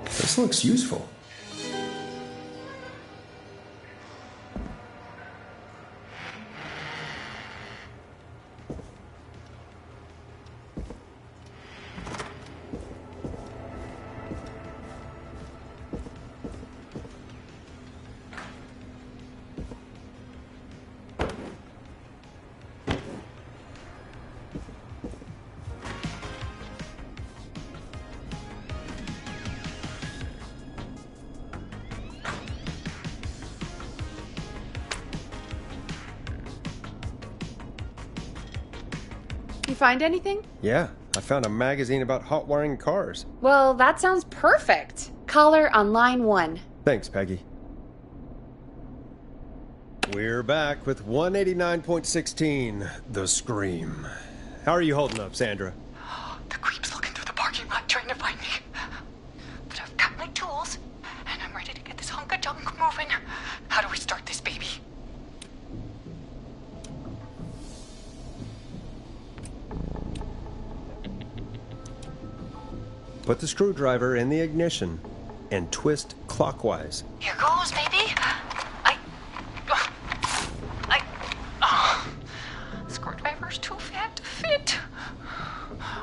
[SPEAKER 1] This looks useful.
[SPEAKER 2] find anything?
[SPEAKER 1] Yeah, I found a magazine about hot wiring cars.
[SPEAKER 2] Well, that sounds perfect. Caller on line 1.
[SPEAKER 1] Thanks, Peggy. We're back with 189.16, The Scream. How are you holding up, Sandra?
[SPEAKER 7] The creep's looking through the parking lot trying to find me. But I've got my tools, and I'm ready to get this hunk of junk moving. How do we start this baby?
[SPEAKER 1] Put the screwdriver in the ignition and twist clockwise.
[SPEAKER 7] Here goes, baby. Screwdriver's too fat to fit.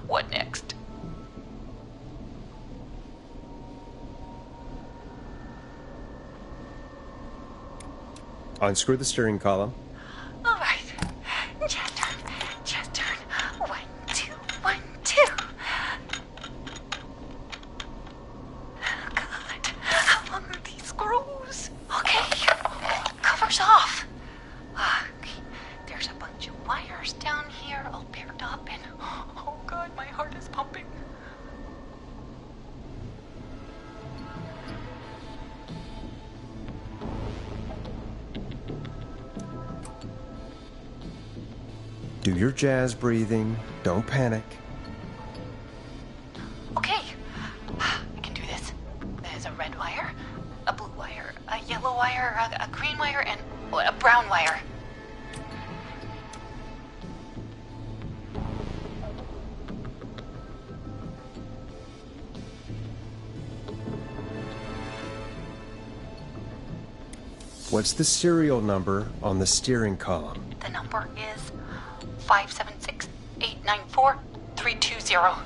[SPEAKER 7] What next?
[SPEAKER 1] Unscrew the steering column.
[SPEAKER 7] All right. Just turn. Just turn. 1, 2, 1, 2. Oh, God. How long are these screws? Okay. Cover's off. Okay. There's a bunch of wires down here all paired up, and oh, God, my heart is pumping.
[SPEAKER 1] Do your jazz breathing. Don't panic.
[SPEAKER 7] Okay, I can do this. There's a red wire, a blue wire, a yellow wire, a green wire, and a brown wire.
[SPEAKER 1] What's the serial number on the steering column?
[SPEAKER 7] The number is 576-894-320.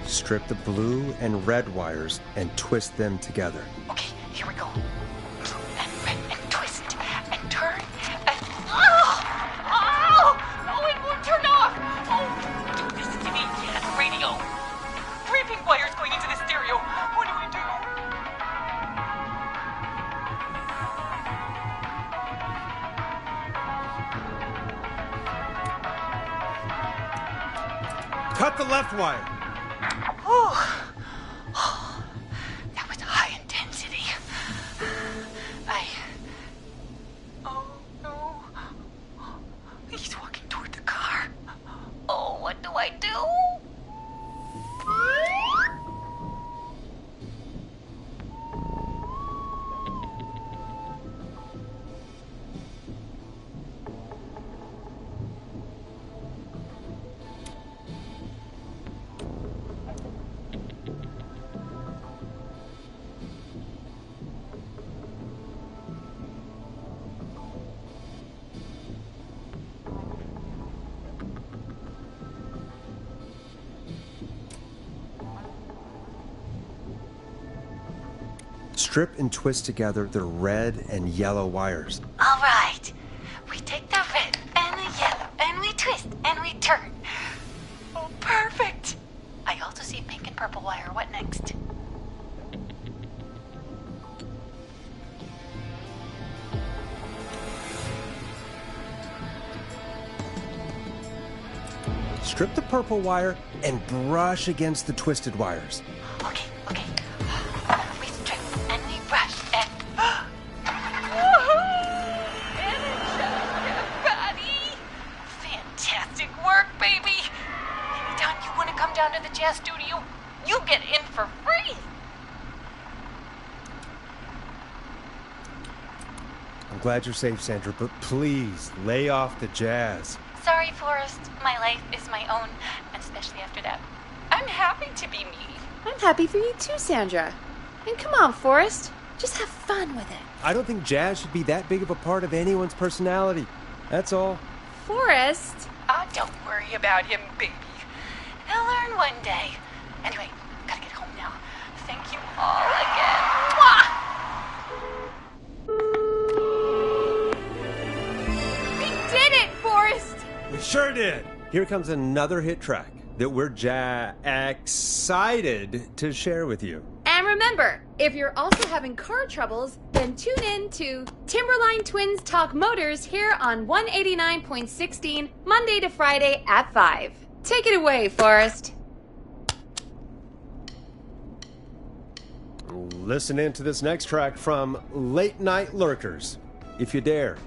[SPEAKER 1] Strip the blue and red wires and twist them together.
[SPEAKER 7] Okay, here we go. Blue and red and twist and turn and... Oh! Oh! Oh, it won't turn off! Oh, this is an ATS radio. 3 pink wires going into the stereo. What do I do?
[SPEAKER 1] Cut the left wire.
[SPEAKER 7] Oh, that was high intensity. Oh no. He's walking toward the car. Oh, what do I do?
[SPEAKER 1] Strip and twist together the red and yellow wires.
[SPEAKER 7] All right. We take the red and the yellow and we twist and we turn. Oh, perfect. I also see pink and purple wire. What next?
[SPEAKER 1] Strip the purple wire and brush against the twisted wires.
[SPEAKER 7] Okay. We strip and we brush and... Everybody! Fantastic work, baby! Anytime you want to come down to the jazz studio, you get in for free!
[SPEAKER 1] I'm glad you're safe, Sandra, but please lay off the jazz.
[SPEAKER 7] Sorry, Forrest. My life is my own, especially after that. I'm happy to be me.
[SPEAKER 2] I'm happy for you too, Sandra. And come on, Forrest. Just have fun with it.
[SPEAKER 1] I don't think jazz should be that big of a part of anyone's personality. That's all.
[SPEAKER 2] Forrest?
[SPEAKER 7] Oh, don't worry about him, baby. He'll learn one day. Anyway, gotta get home now. Thank you all again. Mwah!
[SPEAKER 2] We did it, Forrest!
[SPEAKER 1] We sure did. Here comes another hit track that we're excited to share with you.
[SPEAKER 2] And remember, if you're also having car troubles, then tune in to Timberline Twins Talk Motors here on 189.16, Monday to Friday at 5. Take it away, Forrest.
[SPEAKER 1] Listen in to this next track from Late Night Lurkers, if you dare.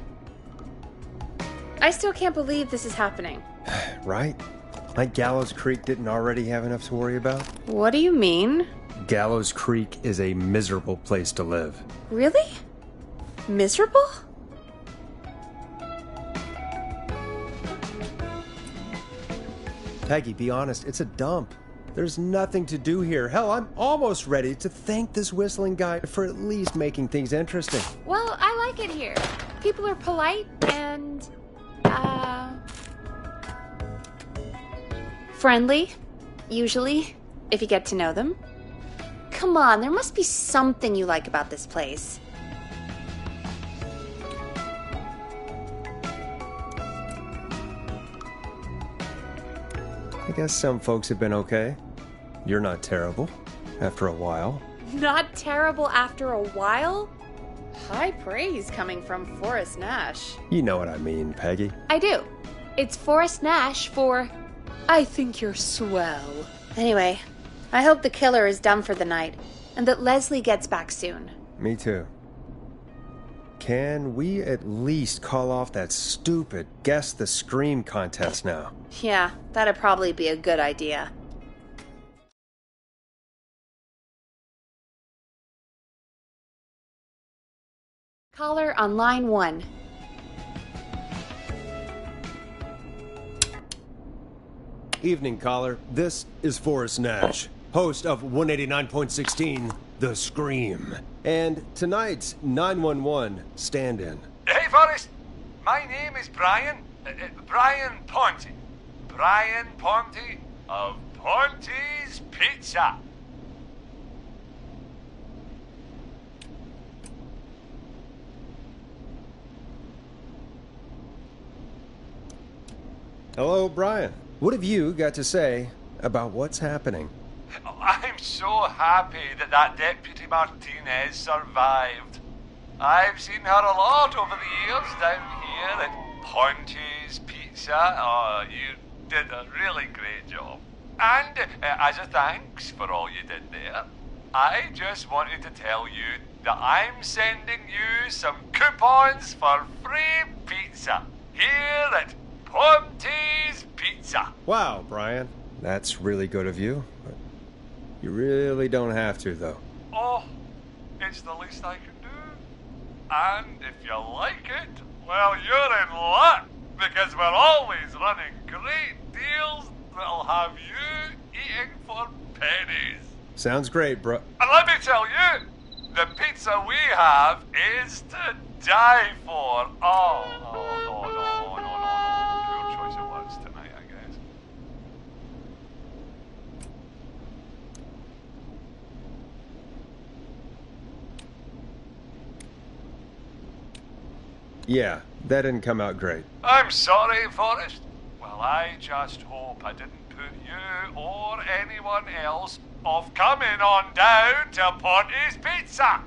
[SPEAKER 2] I still can't believe this is happening.
[SPEAKER 1] Right? Like Gallows Creek didn't already have enough to worry about?
[SPEAKER 2] What do you mean?
[SPEAKER 1] Gallows Creek is a miserable place to live.
[SPEAKER 2] Really? Miserable?
[SPEAKER 1] Peggy, be honest, it's a dump. There's nothing to do here. Hell, I'm almost ready to thank this whistling guy for at least making things interesting.
[SPEAKER 2] Well, I like it here. People are polite and, friendly, usually, if you get to know them. Come on, there must be something you like about this place.
[SPEAKER 1] I guess some folks have been okay. You're not terrible, after a while.
[SPEAKER 2] Not terrible after a while? High praise coming from Forrest Nash.
[SPEAKER 1] You know what I mean, Peggy.
[SPEAKER 2] I do. It's Forrest Nash for I think you're swell. Anyway, I hope the killer is done for the night, and that Leslie gets back soon.
[SPEAKER 1] Me too. Can we at least call off that stupid Guess the Scream contest now?
[SPEAKER 2] Yeah, that'd probably be a good idea. Caller on line 1.
[SPEAKER 1] Evening, caller. This is Forrest Nash, host of 189.16, The Scream. And tonight's 911 stand-in.
[SPEAKER 5] Hey, Forrest. My name is Brian. Brian Ponte. Brian Ponte of Ponte's Pizza.
[SPEAKER 1] Hello, Brian. What have you got to say about what's happening?
[SPEAKER 5] I'm so happy that Deputy Martinez survived. I've seen her a lot over the years down here at Ponte's Pizza. Oh, you did a really great job. And as a thanks for all you did there, I just wanted to tell you that I'm sending you some coupons for free pizza here at Ponte's Pizza.
[SPEAKER 1] Wow, Brian. That's really good of you. But you really don't have to, though.
[SPEAKER 5] Oh, it's the least I can do. And if you like it, well, you're in luck, because we're always running great deals that'll have you eating for pennies.
[SPEAKER 1] Sounds great, bro.
[SPEAKER 5] And let me tell you, the pizza we have is to die for. Oh, no. Poor choice it was tonight, I guess.
[SPEAKER 1] Yeah, that didn't come out great.
[SPEAKER 5] I'm sorry, Forrest. Well, I just hope I didn't put you or anyone else off coming on down to Ponte's Pizza.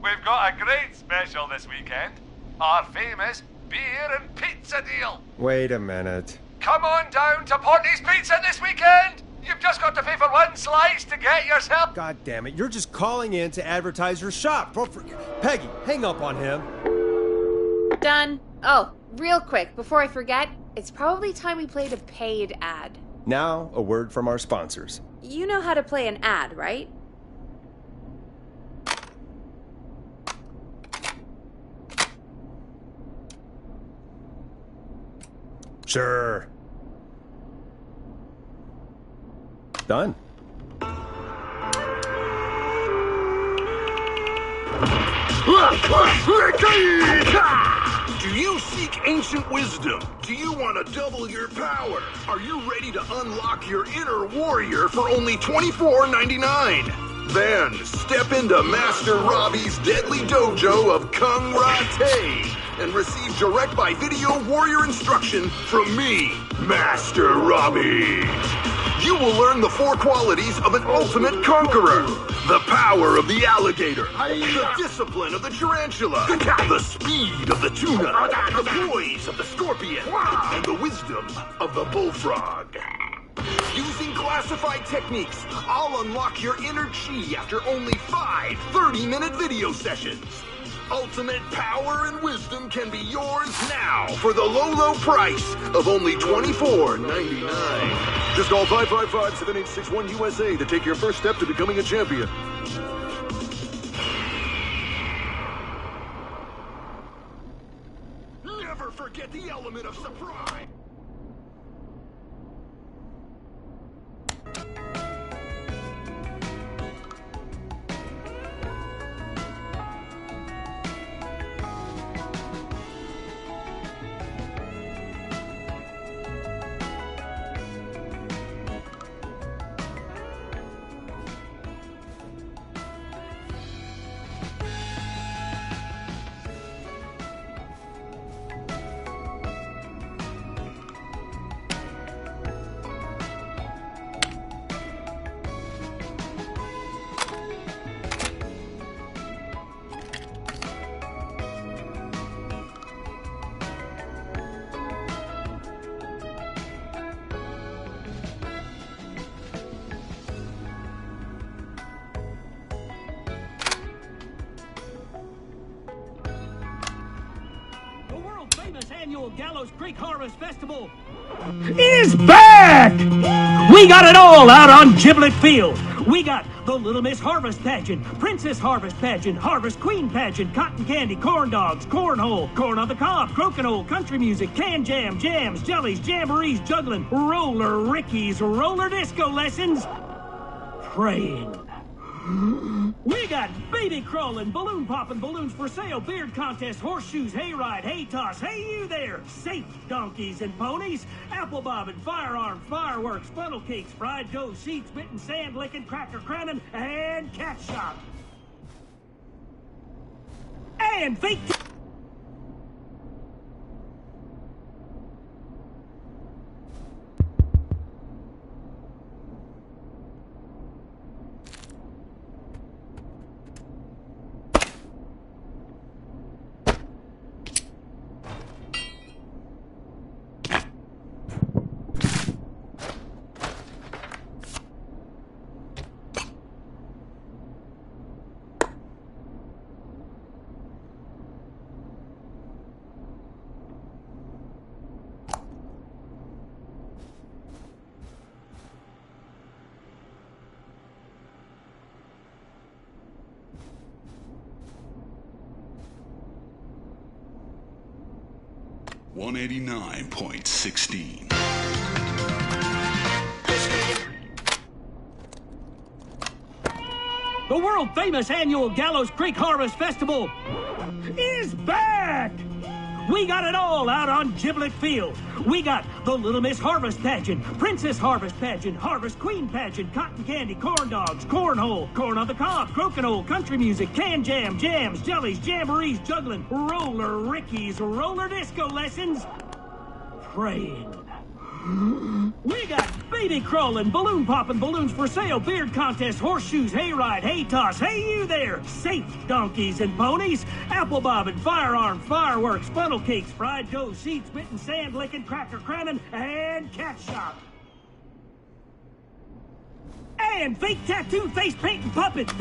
[SPEAKER 5] We've got a great special this weekend. Our famous beer and pizza deal.
[SPEAKER 1] Wait a minute.
[SPEAKER 5] Come on down to Ponte's Pizza this weekend. You've just got to pay for one slice to get yourself.
[SPEAKER 1] God damn it, you're just calling in to advertise your shop. Peggy, hang up on him.
[SPEAKER 2] Done. Oh, real quick, before I forget, it's probably time we played a paid ad.
[SPEAKER 1] Now, a word from our sponsors.
[SPEAKER 2] You know how to play an ad, right?
[SPEAKER 1] Sure. Done.
[SPEAKER 6] Do you seek ancient wisdom? Do you want to double your power? Are you ready to unlock your inner warrior for only $24.99? Then step into Master Robbie's deadly dojo of Kung Rate and receive direct by video warrior instruction from me, Master Robbie. You will learn the 4 qualities of an ultimate conqueror. The power of the alligator, the discipline of the tarantula, the speed of the tuna, the poise of the scorpion, and the wisdom of the bullfrog. Using classified techniques, I'll unlock your inner chi after only 5 30-minute video sessions. Ultimate power and wisdom can be yours now for the low, low price of only $24.99.
[SPEAKER 8] Just call 555-7861 USA to take your first step to becoming a champion.
[SPEAKER 6] Never forget the element of surprise.
[SPEAKER 9] Annual Gallows Creek Harvest Festival is back! We got it all out on Giblet Field. We got the Little Miss Harvest Pageant, Princess Harvest Pageant, Harvest Queen Pageant, Cotton Candy, Corn Dogs, Cornhole, Corn on the Cob, Crokinole, Country Music, Can Jam, Jams, Jellies, Jamborees, Juggling, Roller Rickies, Roller Disco Lessons, Praying. We got baby crawling, balloon popping, balloons for sale, beard contest, horseshoes, hayride, hay toss, hey you there, safe donkeys and ponies, apple bobbing, firearms, fireworks, funnel cakes, fried dough, sheets, mitten, sand licking, cracker crowning, and cat shop. And fake.
[SPEAKER 6] $189.16.
[SPEAKER 9] The world famous annual Gallows Creek Harvest Festival is back! We got it all out on Giblet Field. We got the Little Miss Harvest Pageant, Princess Harvest Pageant, Harvest Queen Pageant, Cotton Candy, Corn Dogs, Cornhole, Corn on the Cob, Crokinole, Country Music, Can Jam, Jams, Jellies, Jamborees, Juggling, Roller Rickies, Roller Disco Lessons, Praying. We got baby crawling, balloon popping, balloons for sale, beard contest, horseshoes, hayride, hay toss, hey you there, safe donkeys and ponies, apple bobbing, firearms, fireworks, funnel cakes, fried dough, sheets, mitten, sand licking, cracker crowning, and cat shop. And fake tattoo, face painting, puppets.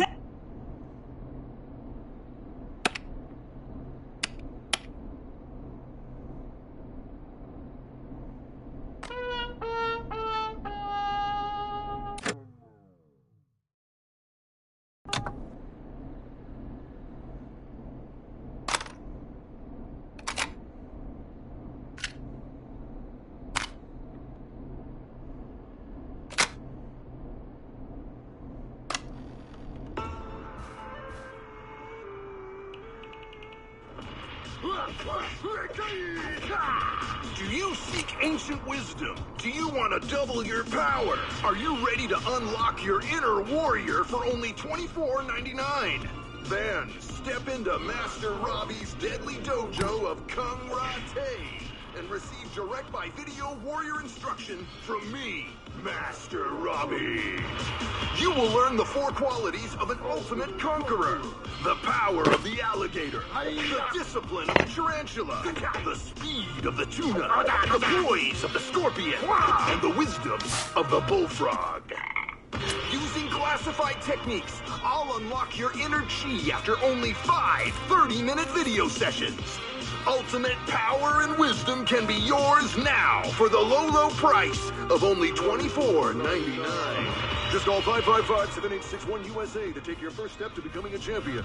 [SPEAKER 6] Do you seek ancient wisdom? Do you want to double your power? Are you ready to unlock your inner warrior for only $24.99? Then step into Master Robbie's deadly dojo of Kung Rate and receive direct by video warrior instruction from me, Master Robbie. You will learn the 4 qualities of an ultimate conqueror. The power of the alligator, the discipline of the tarantula, the speed of the tuna, the poise of the scorpion, and the wisdom of the bullfrog. Using classified techniques, I'll unlock your inner chi after only 5 30-minute video sessions. Ultimate power and wisdom can be yours now for the low price of only $24.99.
[SPEAKER 8] Just call 555-7861 USA to take your first step to becoming a champion.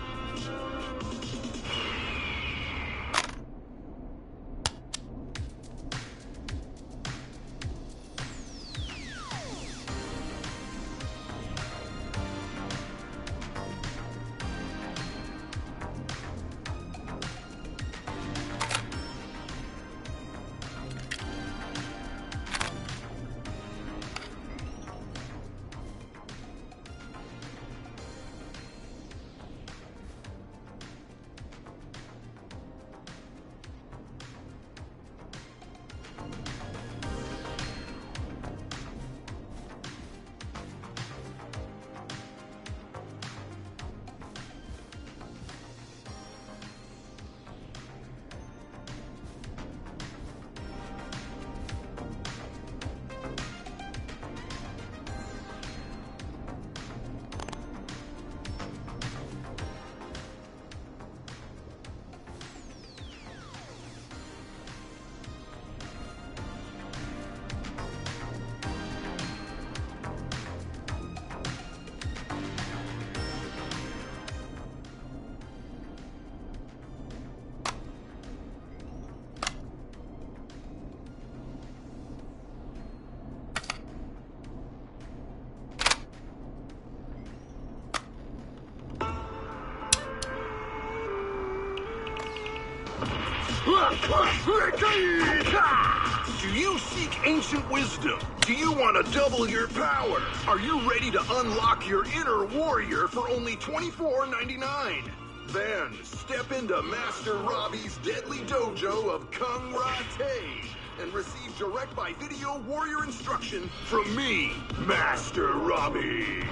[SPEAKER 6] Do you seek ancient wisdom? Do you want to double your power? Are you ready to unlock your inner warrior for only $24.99? Then step into Master Robbie's deadly dojo of Kung Rate and receive direct by video warrior instruction from me, Master Robbie.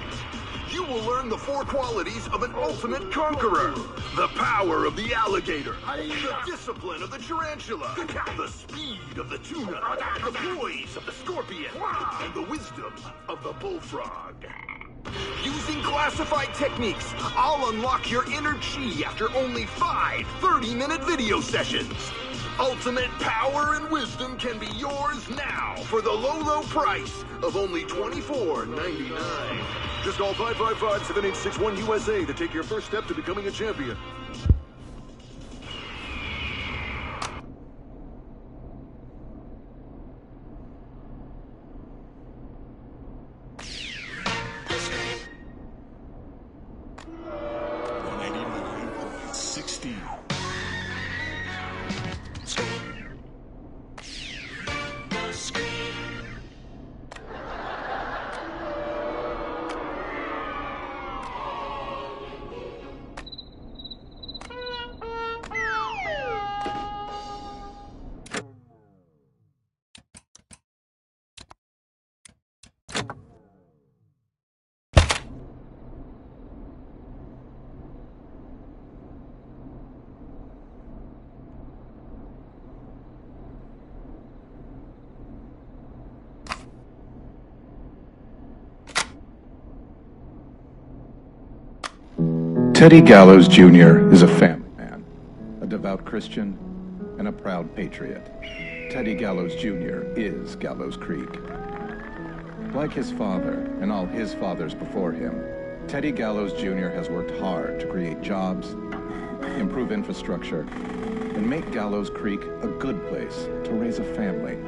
[SPEAKER 6] You will learn the 4 qualities of an ultimate conqueror. The power of the alligator, the discipline of the tarantula, the speed of the tuna, the poise of the scorpion, and the wisdom of the bullfrog. Using classified techniques, I'll unlock your inner chi after only 5 30-minute video sessions. Ultimate power and wisdom can be yours now for the low price of only $24.99.
[SPEAKER 8] Just call 555-7861 USA to take your first step to becoming a champion.
[SPEAKER 10] Teddy Gallows Jr. is a family man, a devout Christian, and a proud patriot. Teddy Gallows Jr. is Gallows Creek. Like his father and all his fathers before him, Teddy Gallows Jr. has worked hard to create jobs, improve infrastructure, and make Gallows Creek a good place to raise a family.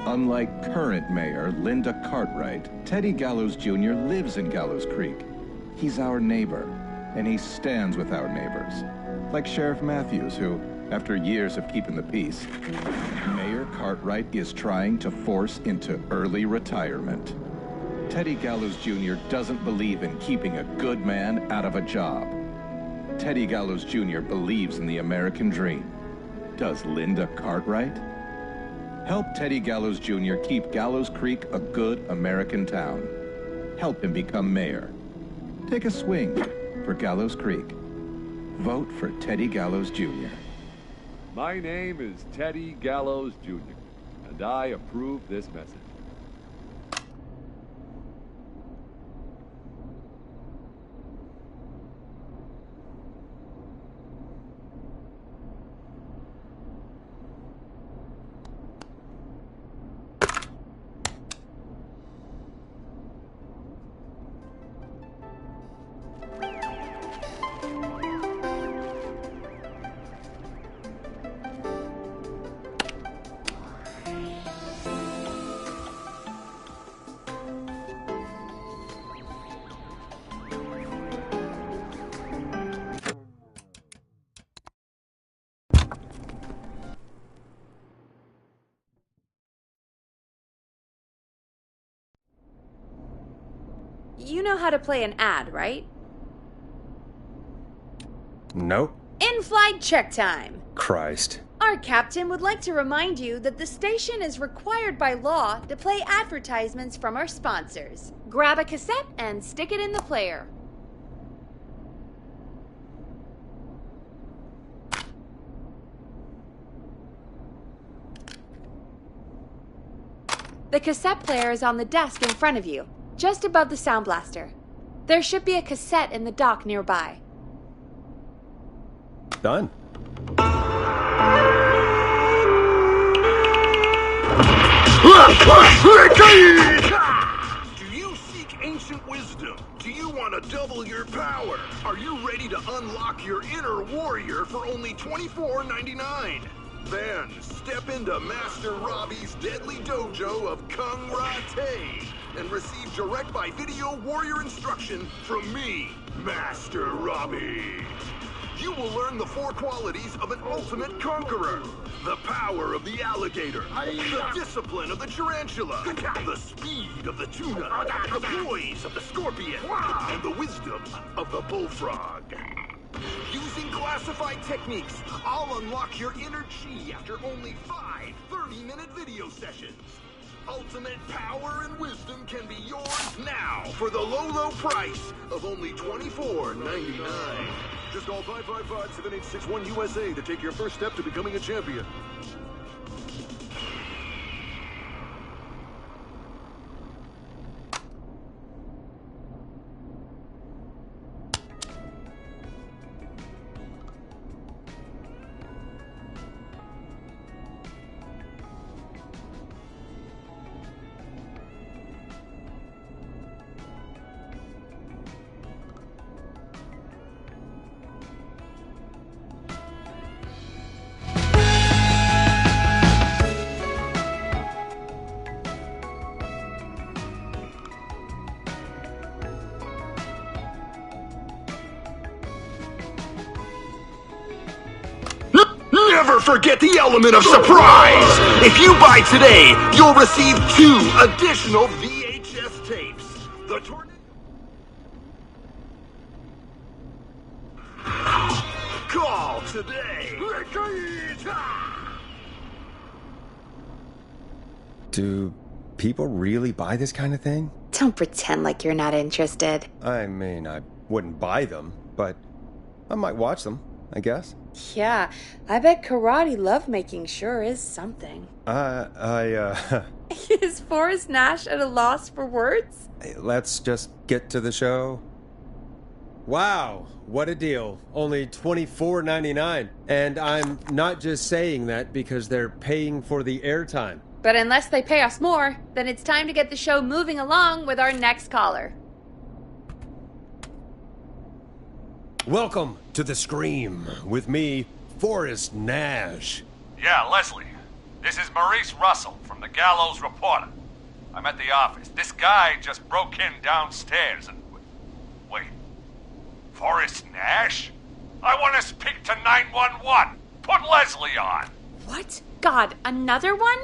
[SPEAKER 10] Unlike current mayor Linda Cartwright, Teddy Gallows Jr. lives in Gallows Creek. He's our neighbor, and he stands with our neighbors. Like Sheriff Matthews, who, After years of keeping the peace, Mayor Cartwright is trying to force into early retirement. Teddy Gallows Jr. doesn't believe in keeping a good man out of a job. Teddy Gallows Jr. believes in the American dream. Does Linda Cartwright? Help Teddy Gallows Jr. keep Gallows Creek a good American town. Help him become mayor. Take a swing for Gallows Creek. Vote for Teddy Gallows Jr.
[SPEAKER 11] My name is Teddy Gallows Jr., and I approve this message.
[SPEAKER 2] You know how to play an ad, right?
[SPEAKER 1] Nope.
[SPEAKER 2] In-flight check time.
[SPEAKER 1] Christ.
[SPEAKER 2] Our captain would like to remind you that the station is required by law to play advertisements from our sponsors. Grab a cassette and stick it in the player. The cassette player is on the desk in front of you, just above the sound blaster. There should be a cassette in the dock nearby.
[SPEAKER 1] Done.
[SPEAKER 6] Do you seek ancient wisdom? Do you want to double your power? Are you ready to unlock your inner warrior for only $24.99? Then step into Master Robbie's deadly dojo of Kung Rate and receive direct by video warrior instruction from me, Master Robbie. You will learn the 4 qualities of an ultimate conqueror. The power of the alligator, the discipline of the tarantula, the speed of the tuna, the poise of the scorpion, and the wisdom of the bullfrog. Using classified techniques, I'll unlock your inner chi after only 5 30-minute video sessions. Ultimate power and wisdom can be yours now for the low, low price of only $24.99.
[SPEAKER 8] Just call 555-7861 USA to take your first step to becoming a champion.
[SPEAKER 6] Never forget the element of surprise! If you buy today, you'll receive 2 additional VHS tapes. The Call today!
[SPEAKER 1] Do people really buy this kind of thing?
[SPEAKER 2] Don't pretend like you're not interested.
[SPEAKER 1] I mean, I wouldn't buy them, but I might watch them, I guess.
[SPEAKER 2] Yeah, I bet karate lovemaking sure is something. Is Forrest Nash at a loss for words?
[SPEAKER 1] Let's just get to the show. Wow, what a deal. Only $24.99. And I'm not just saying that because they're paying for the airtime.
[SPEAKER 2] But unless they pay us more, then it's time to get the show moving along with our next caller.
[SPEAKER 1] Welcome to The Scream with me, Forrest Nash.
[SPEAKER 5] Yeah, Leslie. This is Maurice Russell from the Gallows Reporter. I'm at the office. This guy just broke in downstairs and... Wait. Forrest Nash? I want to speak to 911. Put Leslie on.
[SPEAKER 2] What? God, another one?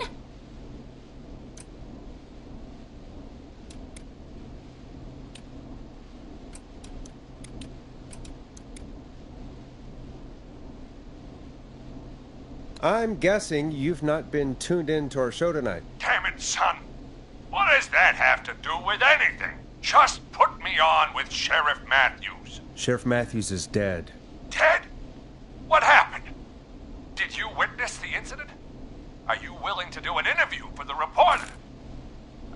[SPEAKER 1] I'm guessing you've not been tuned in to our show tonight.
[SPEAKER 5] Damn it, son. What does that have to do with anything? Just put me on with Sheriff Matthews.
[SPEAKER 1] Sheriff Matthews is dead.
[SPEAKER 5] Dead? What happened? Did you witness the incident? Are you willing to do an interview for the reporter?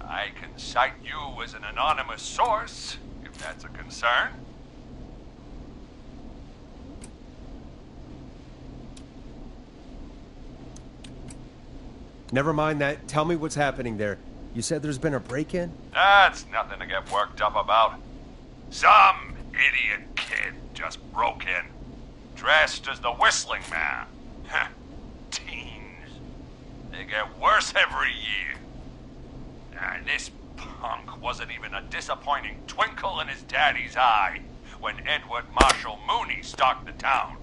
[SPEAKER 5] I can cite you as an anonymous source, if that's a concern.
[SPEAKER 1] Never mind that. Tell me what's happening there. You said there's been a break-in?
[SPEAKER 5] That's nothing to get worked up about. Some idiot kid just broke in, dressed as the Whistling Man. Teens. They get worse every year. And this punk wasn't even a disappointing twinkle in his daddy's eye when Edward Marshall Mooney stalked the town.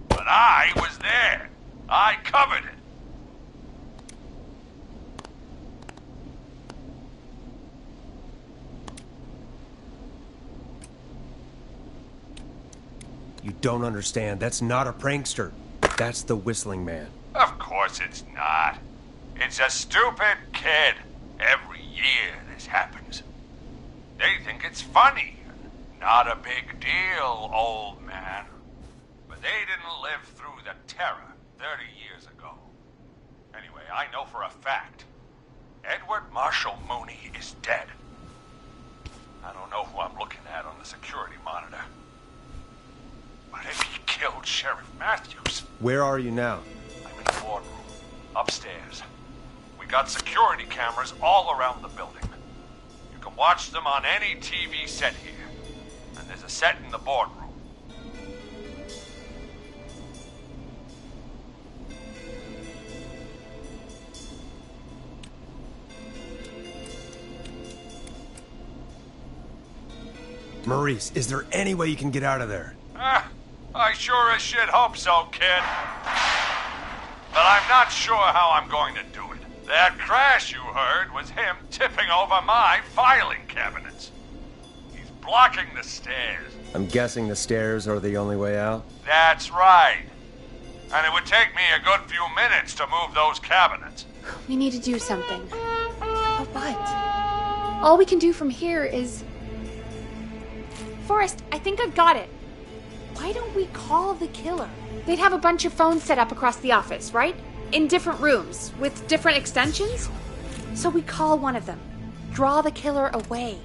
[SPEAKER 5] But I was there. I covered it.
[SPEAKER 1] You don't understand. That's not a prankster. That's the Whistling Man.
[SPEAKER 5] Of course it's not. It's a stupid kid. Every year this happens. They think it's funny. Not a big deal, old man. But they didn't live through the terror 30 years ago. Anyway, I know for a fact Edward Marshall Mooney is dead. I don't know who I'm looking at on the security monitor. But if he killed Sheriff Matthews...
[SPEAKER 1] Where are you now?
[SPEAKER 5] I'm in the boardroom, upstairs. We got security cameras all around the building. You can watch them on any TV set here. And there's a set in the boardroom.
[SPEAKER 1] Maurice, is there any way you can get out of there?
[SPEAKER 5] I sure as shit hope so, kid. But I'm not sure how I'm going to do it. That crash you heard was him tipping over my filing cabinets. He's blocking the stairs.
[SPEAKER 1] I'm guessing the stairs are the only way out?
[SPEAKER 5] That's right. And it would take me a good few minutes to move those cabinets.
[SPEAKER 2] We need to do something. But what? All we can do from here is... Forrest, I think I've got it. Why don't we call the killer? They'd have a bunch of phones set up across the office, right? In different rooms, with different extensions? So we call one of them. Draw the killer away.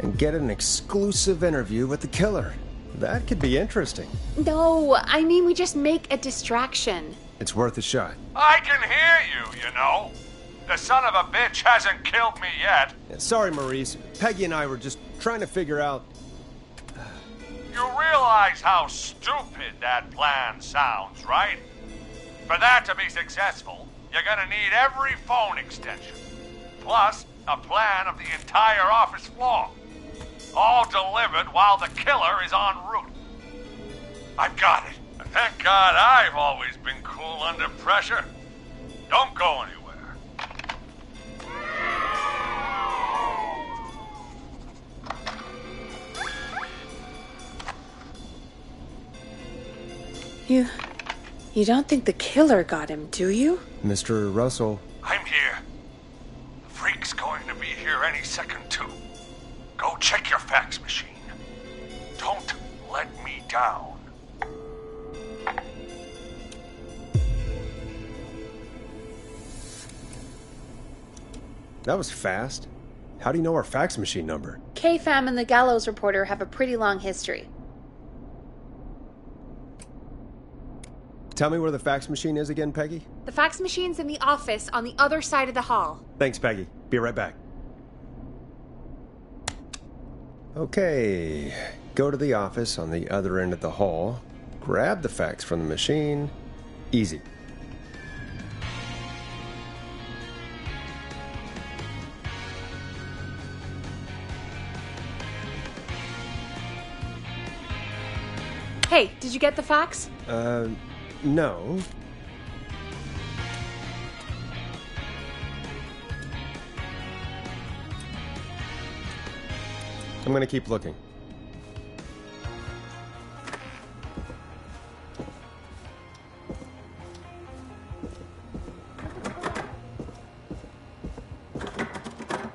[SPEAKER 1] And get an exclusive interview with the killer. That could be interesting.
[SPEAKER 2] No, I mean we just make a distraction.
[SPEAKER 1] It's worth a shot.
[SPEAKER 5] I can hear you, you know. The son of a bitch hasn't killed me yet.
[SPEAKER 1] Sorry, Maurice. Peggy and I were just trying to figure out...
[SPEAKER 5] You realize how stupid that plan sounds, right? For that to be successful, you're gonna need every phone extension. Plus, a plan of the entire office floor. All delivered while the killer is en route. I've got it. And thank God I've always been cool under pressure. Don't go anywhere.
[SPEAKER 2] You don't think the killer got him, do you?
[SPEAKER 1] Mr. Russell.
[SPEAKER 5] I'm here. The freak's going to be here any second, too. Go check your fax machine. Don't let me down.
[SPEAKER 1] That was fast. How do you know our fax machine number?
[SPEAKER 2] K-Fam and the Gallows Reporter have a pretty long history.
[SPEAKER 1] Tell me where the fax machine is again, Peggy?
[SPEAKER 2] The fax machine's in the office on the other side of the hall.
[SPEAKER 1] Thanks, Peggy. Be right back. Okay, go to the office on the other end of the hall, grab the facts from the machine. Easy.
[SPEAKER 2] Hey, did you get the fax?
[SPEAKER 1] No. I'm gonna keep looking.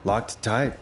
[SPEAKER 1] Locked tight.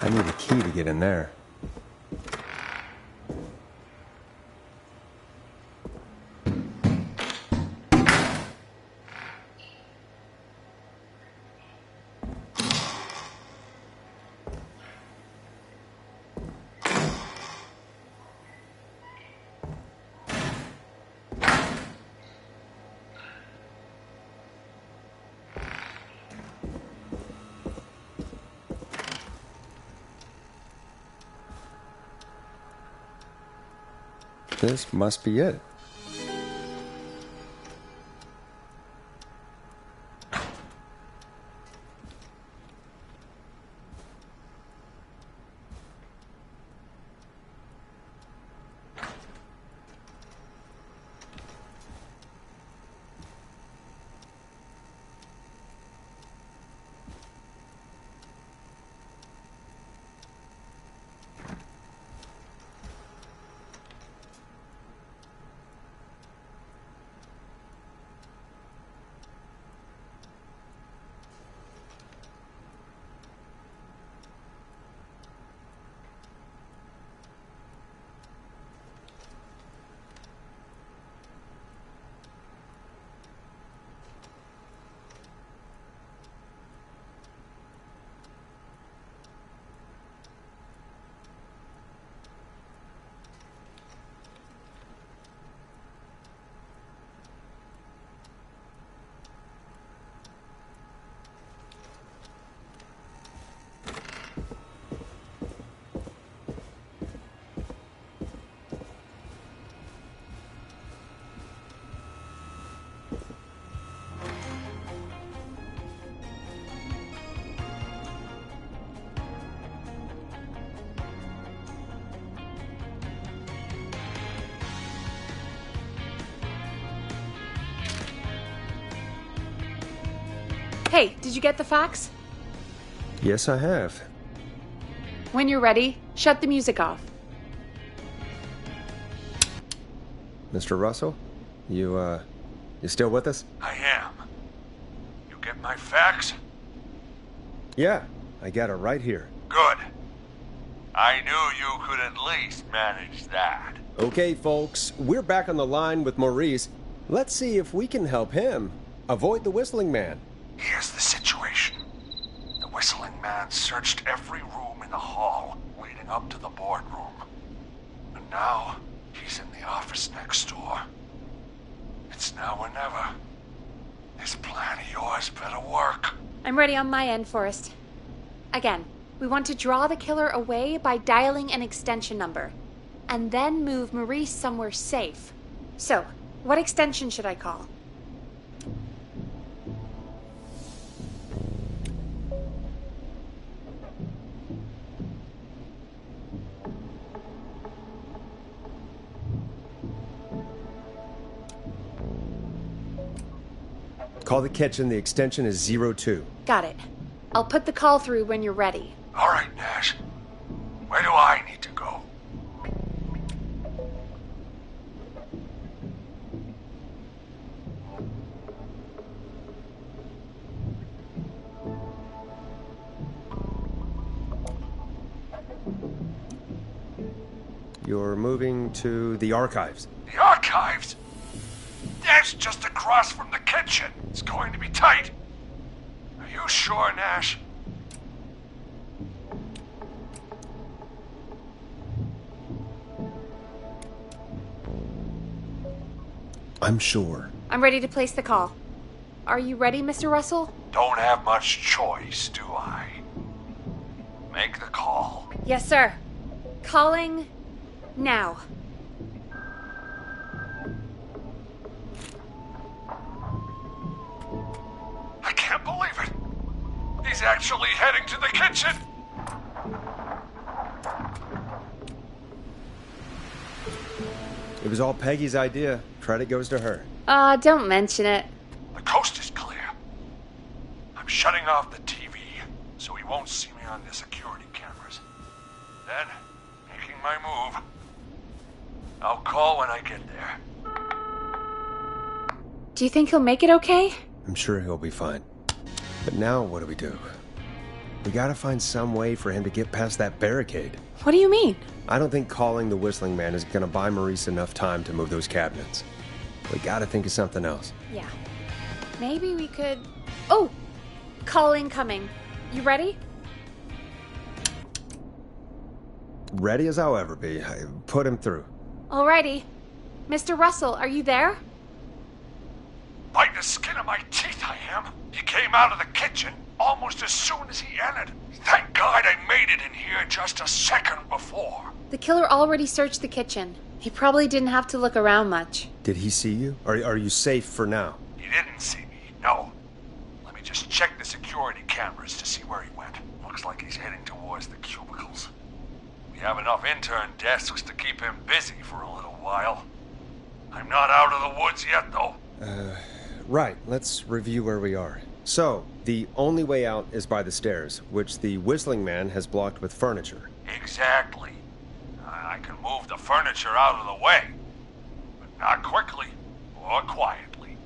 [SPEAKER 1] I need a key to get in there. This must be it.
[SPEAKER 2] Hey, did you get the fax?
[SPEAKER 1] Yes, I have.
[SPEAKER 2] When you're ready, shut the music off.
[SPEAKER 1] Mr. Russell, you still with us?
[SPEAKER 5] I am. You get my fax?
[SPEAKER 1] Yeah, I got it right here.
[SPEAKER 5] Good. I knew you could at least manage that.
[SPEAKER 1] Okay, folks, we're back on the line with Maurice. Let's see if we can help him avoid the Whistling Man.
[SPEAKER 5] Here's the situation. The Whistling Man searched every room in the hall leading up to the boardroom. And now, he's in the office next door. It's now or never. This plan of yours better work.
[SPEAKER 2] I'm ready on my end, Forrest. Again, we want to draw the killer away by dialing an extension number, and then move Maurice somewhere safe. So, what extension should I call?
[SPEAKER 1] Call the kitchen. The extension is 02.
[SPEAKER 2] Got it. I'll put the call through when you're ready.
[SPEAKER 5] All right, Nash. Where do I need to go?
[SPEAKER 1] You're moving to the archives.
[SPEAKER 5] The archives? That's just across from the kitchen. It's going to be tight. Are you sure, Nash?
[SPEAKER 1] I'm sure.
[SPEAKER 2] I'm ready to place the call. Are you ready, Mr. Russell?
[SPEAKER 5] Don't have much choice, do I? Make the call.
[SPEAKER 2] Yes, sir. Calling now.
[SPEAKER 5] I can't believe it. He's actually heading to the kitchen.
[SPEAKER 1] It was all Peggy's idea. Credit goes to her.
[SPEAKER 2] Don't mention it.
[SPEAKER 5] The coast is clear. I'm shutting off the TV so he won't see me on the security cameras. Then, making my move. I'll call when I get there.
[SPEAKER 2] Do you think he'll make it okay?
[SPEAKER 1] I'm sure he'll be fine. But now what do we do? We gotta find some way for him to get past that barricade.
[SPEAKER 2] What do you mean?
[SPEAKER 1] I don't think calling the Whistling Man is gonna buy Maurice enough time to move those cabinets. We gotta think of something else.
[SPEAKER 2] Yeah. Maybe we could... Oh! Call incoming. You ready?
[SPEAKER 1] Ready as I'll ever be. Put him through.
[SPEAKER 2] Alrighty. Mr. Russell, are you there?
[SPEAKER 5] By the skin of my teeth I am. He came out of the kitchen almost as soon as he entered. Thank God I made it in here just a second before.
[SPEAKER 2] The killer already searched the kitchen. He probably didn't have to look around much.
[SPEAKER 1] Did he see you? Are you safe for now?
[SPEAKER 5] He didn't see me, no. Let me just check the security cameras to see where he went. Looks like he's heading towards the cubicles. We have enough intern desks to keep him busy for a little while. I'm not out of the woods yet, though.
[SPEAKER 1] Right. Let's review where we are. So, the only way out is by the stairs, which the Whistling Man has blocked with furniture.
[SPEAKER 5] Exactly. I can move the furniture out of the way, but not quickly or quietly.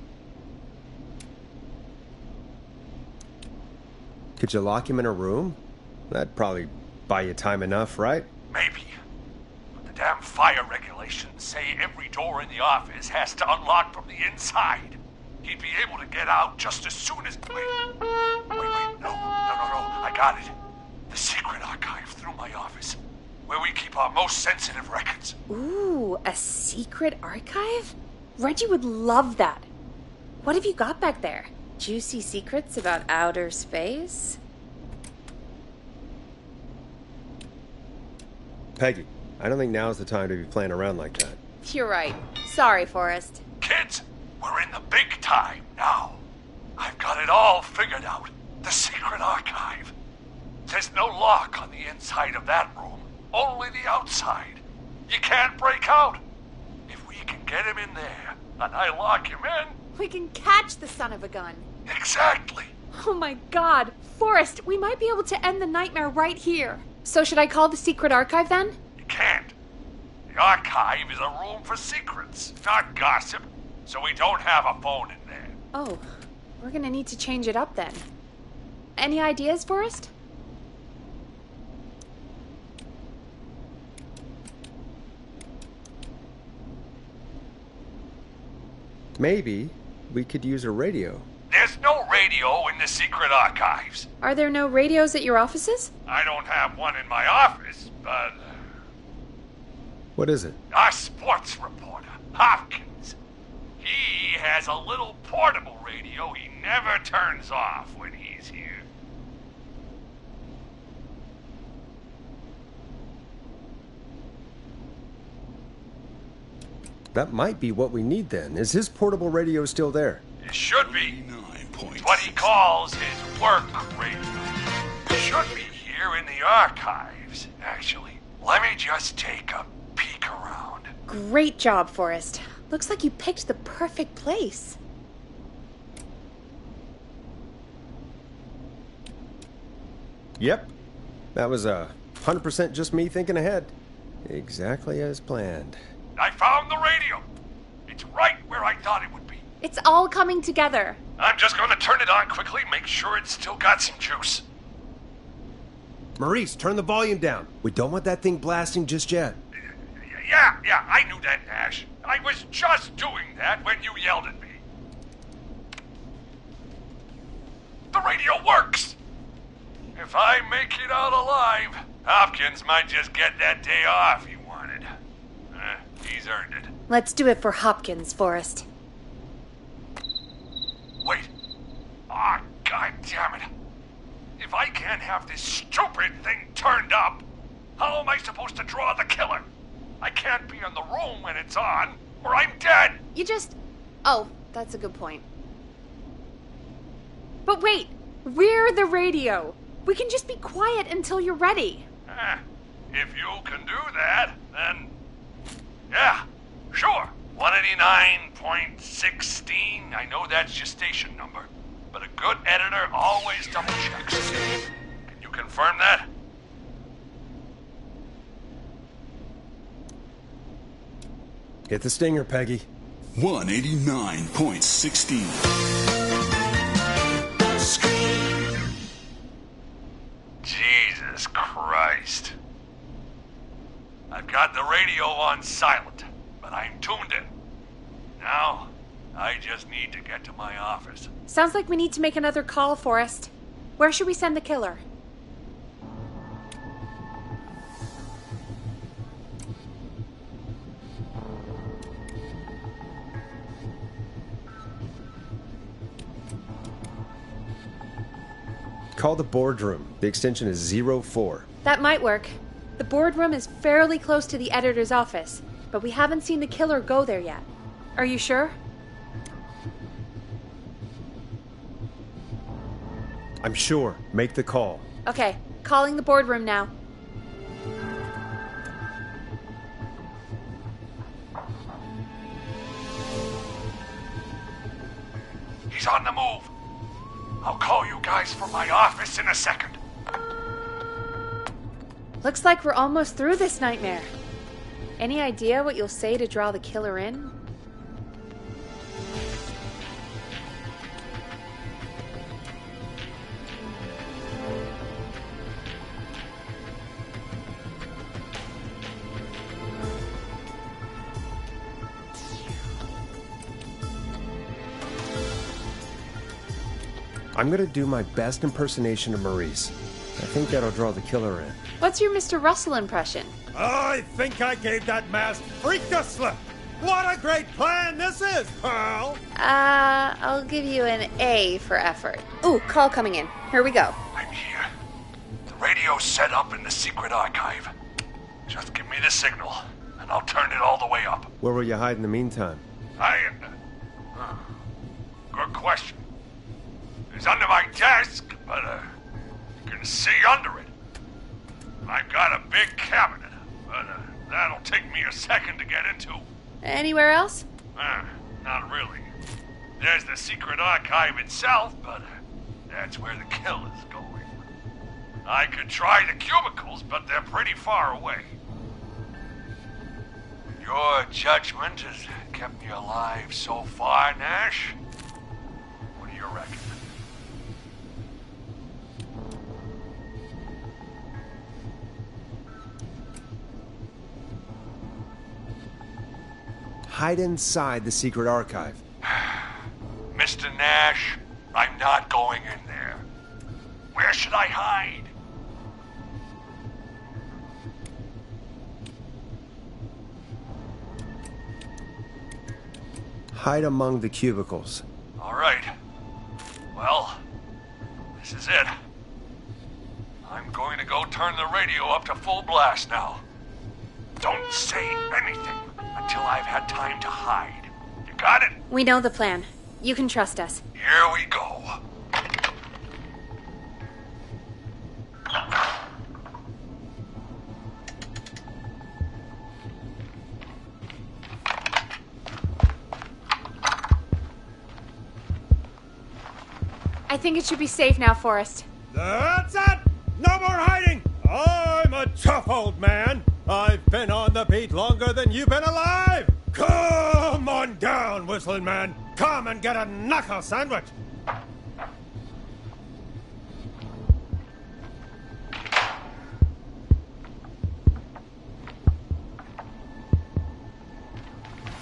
[SPEAKER 1] Could you lock him in a room? That'd probably buy you time enough, right?
[SPEAKER 5] Maybe. But the damn fire regulations say every door in the office has to unlock from the inside. He'd be able to get out just as soon as... Wait, no, I got it. The secret archive through my office, where we keep our most sensitive records.
[SPEAKER 2] Ooh, a secret archive? Reggie would love that. What have you got back there? Juicy secrets about outer space?
[SPEAKER 1] Peggy, I don't think now's the time to be playing around like that.
[SPEAKER 2] You're right. Sorry, Forrest.
[SPEAKER 5] Kids, we're in the big time now. I've got it all figured out. The secret archive. There's no lock on the inside of that room, only the outside. You can't break out. If we can get him in there, and I lock him in...
[SPEAKER 2] We can catch the son of a gun.
[SPEAKER 5] Exactly.
[SPEAKER 2] Oh my God. Forrest, we might be able to end the nightmare right here. So should I call the secret archive then?
[SPEAKER 5] You can't. The archive is a room for secrets, not gossip. So we don't have a phone in there.
[SPEAKER 2] Oh, we're gonna need to change it up then. Any ideas, Forrest?
[SPEAKER 1] Maybe we could use a radio.
[SPEAKER 5] There's no radio in the secret archives.
[SPEAKER 2] Are there no radios at your offices?
[SPEAKER 5] I don't have one in my office, but...
[SPEAKER 1] What is it?
[SPEAKER 5] Our sports reporter, Hopkins. He has a little portable radio he never turns off when he's here.
[SPEAKER 1] That might be what we need then. Is his portable radio still there?
[SPEAKER 5] It should be. It's what he calls his work radio. It should be here in the archives, actually. Let me just take a peek around.
[SPEAKER 2] Great job, Forrest. Looks like you picked the perfect place.
[SPEAKER 1] Yep. That was 100% just me thinking ahead. Exactly as planned.
[SPEAKER 5] I found the radio. It's right where I thought it would be.
[SPEAKER 2] It's all coming together.
[SPEAKER 5] I'm just going to turn it on quickly, make sure it's still got some juice.
[SPEAKER 1] Maurice, turn the volume down. We don't want that thing blasting just yet.
[SPEAKER 5] Yeah, I knew that, Nash. I was just doing that when you yelled at me. The radio works! If I make it out alive, Hopkins might just get that day off he wanted. He's earned it.
[SPEAKER 2] Let's do it for Hopkins, Forrest.
[SPEAKER 5] Wait. Ah, God damn it. If I can't have this stupid thing turned up, how am I supposed to draw the killer? I can't be in the room when it's on, or I'm dead.
[SPEAKER 2] You just... Oh, that's a good point. But wait, we're the radio. We can just be quiet until you're ready.
[SPEAKER 5] If you can do that, then... Yeah, sure. 189.16. I know that's your station number. But a good editor always double checks. Can you confirm that?
[SPEAKER 1] Hit the stinger, Peggy.
[SPEAKER 12] 189.16.
[SPEAKER 5] Jesus Christ. I've got the radio on silent, but I'm tuned in. Now, I just need to get to my office.
[SPEAKER 2] Sounds like we need to make another call, Forrest. Where should we send the killer?
[SPEAKER 1] Call the boardroom. The extension is 04.
[SPEAKER 2] That might work. The boardroom is fairly close to the editor's office, but we haven't seen the killer go there yet. Are you sure?
[SPEAKER 1] I'm sure. Make the call.
[SPEAKER 2] Okay, calling the boardroom now.
[SPEAKER 5] He's on the move. I'll call you guys from my office in a second.
[SPEAKER 2] Looks like we're almost through this nightmare. Any idea what you'll say to draw the killer in?
[SPEAKER 1] I'm gonna do my best impersonation of Maurice. I think that'll draw the killer in.
[SPEAKER 2] What's your Mr. Russell impression?
[SPEAKER 1] I think I gave that masked freak the slip. What a great plan this is, Pearl!
[SPEAKER 2] I'll give you an A for effort. Ooh, call coming in. Here we go.
[SPEAKER 5] I'm here. The radio's set up in the secret archive. Just give me the signal, and I'll turn it all the way up.
[SPEAKER 1] Where will you hide in the meantime?
[SPEAKER 5] Good question. It's under my desk, but you can see under it. I've got a big cabinet, but that'll take me a second to get into.
[SPEAKER 2] Anywhere else?
[SPEAKER 5] Not really. There's the secret archive itself, but that's where the kill is going. I could try the cubicles, but they're pretty far away. Your judgment has kept me alive so far, Nash. What do you reckon?
[SPEAKER 1] Hide inside the secret archive.
[SPEAKER 5] Mr. Nash, I'm not going in there. Where should I hide?
[SPEAKER 1] Hide among the cubicles.
[SPEAKER 5] All right. Well, this is it. I'm going to go turn the radio up to full blast now. Don't say anything until I've had time to hide. You got it?
[SPEAKER 2] We know the plan. You can trust us.
[SPEAKER 5] Here we go.
[SPEAKER 2] I think it should be safe now, Forrest.
[SPEAKER 1] That's it! No No more hiding! I'm a tough old man. I've been on the beat longer than you've been alive! Come on down, Whistling Man. Come and get a knuckle sandwich.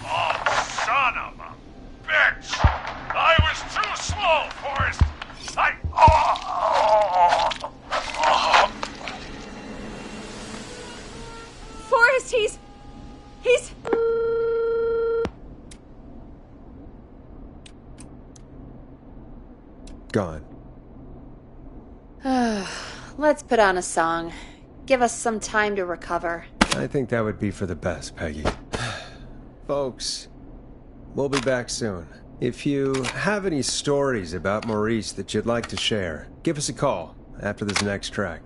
[SPEAKER 5] Oh, son of a bitch! I was too slow, Forrest!
[SPEAKER 2] Forrest, he's...
[SPEAKER 1] Gone.
[SPEAKER 2] Let's put on a song. Give us some time to recover.
[SPEAKER 1] I think that would be for the best, Peggy. Folks, we'll be back soon. If you have any stories about Maurice that you'd like to share, give us a call after this next track.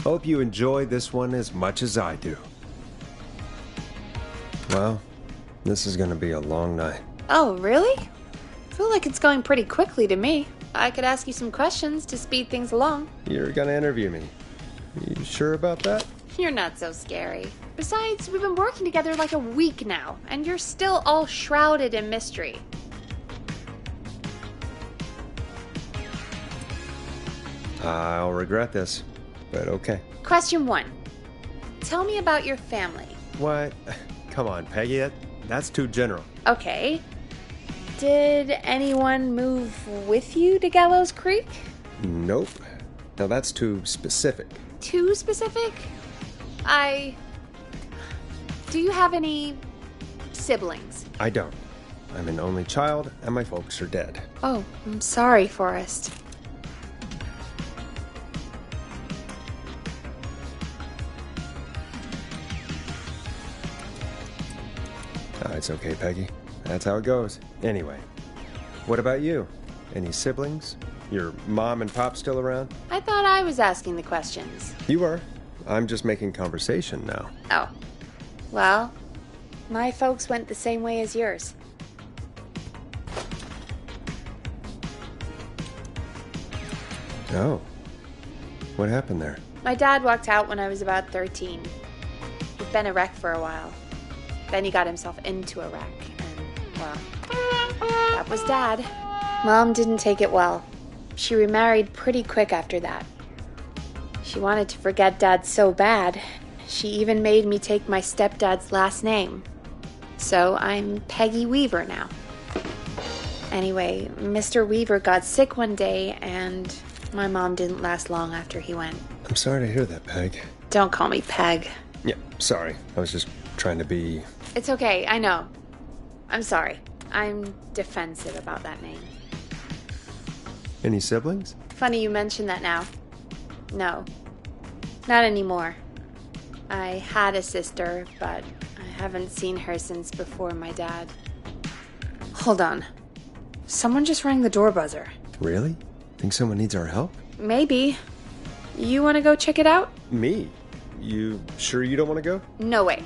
[SPEAKER 1] Hope you enjoy this one as much as I do. Well, this is gonna be a long night.
[SPEAKER 2] Oh, really? I feel like it's going pretty quickly to me. I could ask you some questions to speed things along.
[SPEAKER 1] You're gonna interview me. You sure about that?
[SPEAKER 2] You're not so scary. Besides, we've been working together like a week now, and you're still all shrouded in mystery.
[SPEAKER 1] I'll regret this, but okay.
[SPEAKER 2] Question 1. Tell me about your family.
[SPEAKER 1] What? Come on, Peggy, that's too general.
[SPEAKER 2] Okay. Did anyone move with you to Gallows Creek?
[SPEAKER 1] Nope. Now that's too specific.
[SPEAKER 2] Too specific? Do you have any siblings?
[SPEAKER 1] I don't. I'm an only child, and my folks are dead.
[SPEAKER 2] Oh, I'm sorry, Forrest.
[SPEAKER 1] It's okay, Peggy. That's how it goes. Anyway, what about you? Any siblings? Your mom and pop still around?
[SPEAKER 2] I thought I was asking the questions.
[SPEAKER 1] You were. I'm just making conversation now.
[SPEAKER 2] Oh. Well, my folks went the same way as yours.
[SPEAKER 1] Oh. What happened there?
[SPEAKER 2] My dad walked out when I was about 13. He'd been a wreck for a while. Then he got himself into a wreck, and, well, that was Dad. Mom didn't take it well. She remarried pretty quick after that. She wanted to forget Dad so bad, she even made me take my stepdad's last name. So I'm Peggy Weaver now. Anyway, Mr. Weaver got sick one day, and my mom didn't last long after he went.
[SPEAKER 1] I'm sorry to hear that, Peg.
[SPEAKER 2] Don't call me Peg.
[SPEAKER 1] Yeah, sorry. I was just trying to be...
[SPEAKER 2] It's okay, I know. I'm sorry. I'm defensive about that name.
[SPEAKER 1] Any siblings?
[SPEAKER 2] Funny you mention that now. No. Not anymore. I had a sister, but I haven't seen her since before my dad. Hold on. Someone just rang the door buzzer.
[SPEAKER 1] Really? Think someone needs our help?
[SPEAKER 2] Maybe. You want to go check it out?
[SPEAKER 1] Me? You sure you don't want to go?
[SPEAKER 2] No way.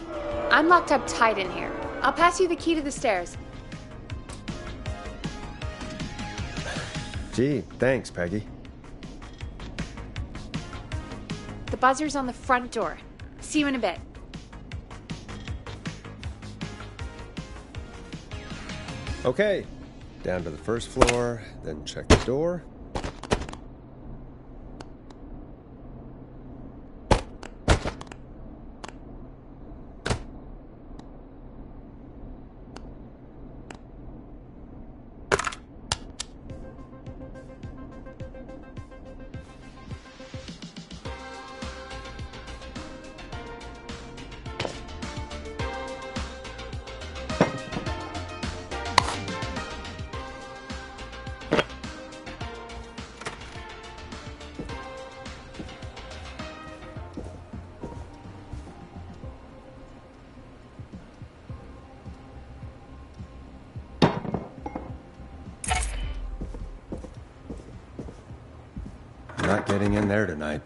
[SPEAKER 2] I'm locked up tight in here. I'll pass you the key to the stairs.
[SPEAKER 1] Gee, thanks, Peggy.
[SPEAKER 2] The buzzer's on the front door. See you in a bit.
[SPEAKER 1] Okay. Down to the first floor, then check the door. not getting in there tonight.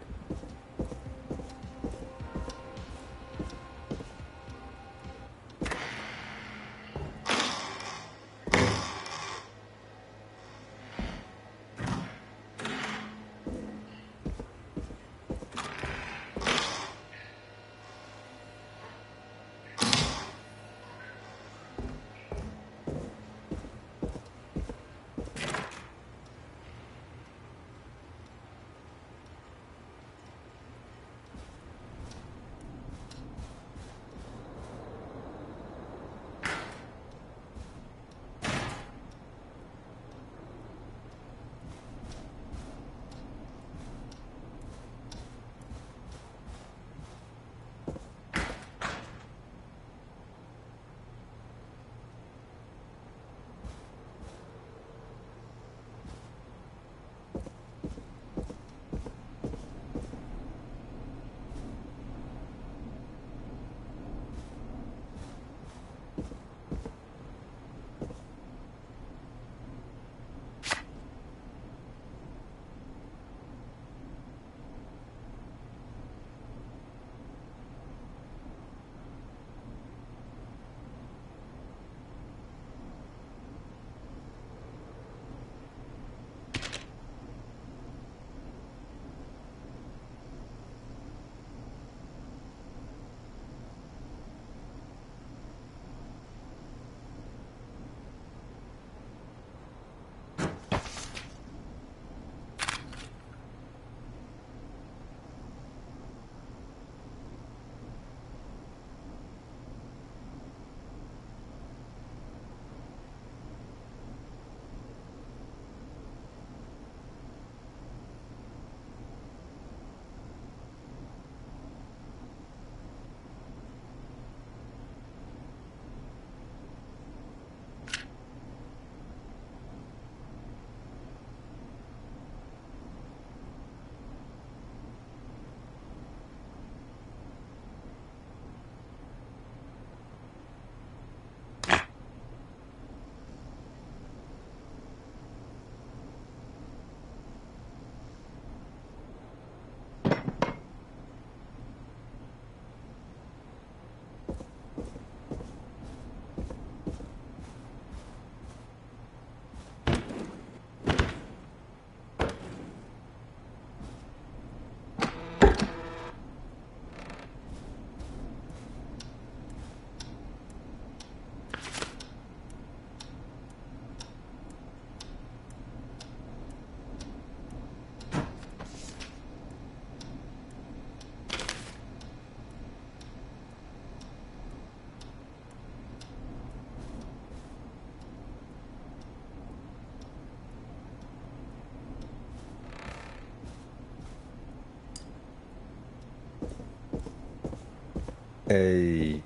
[SPEAKER 1] A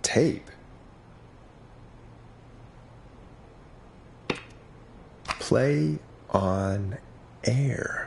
[SPEAKER 1] tape? Play on air.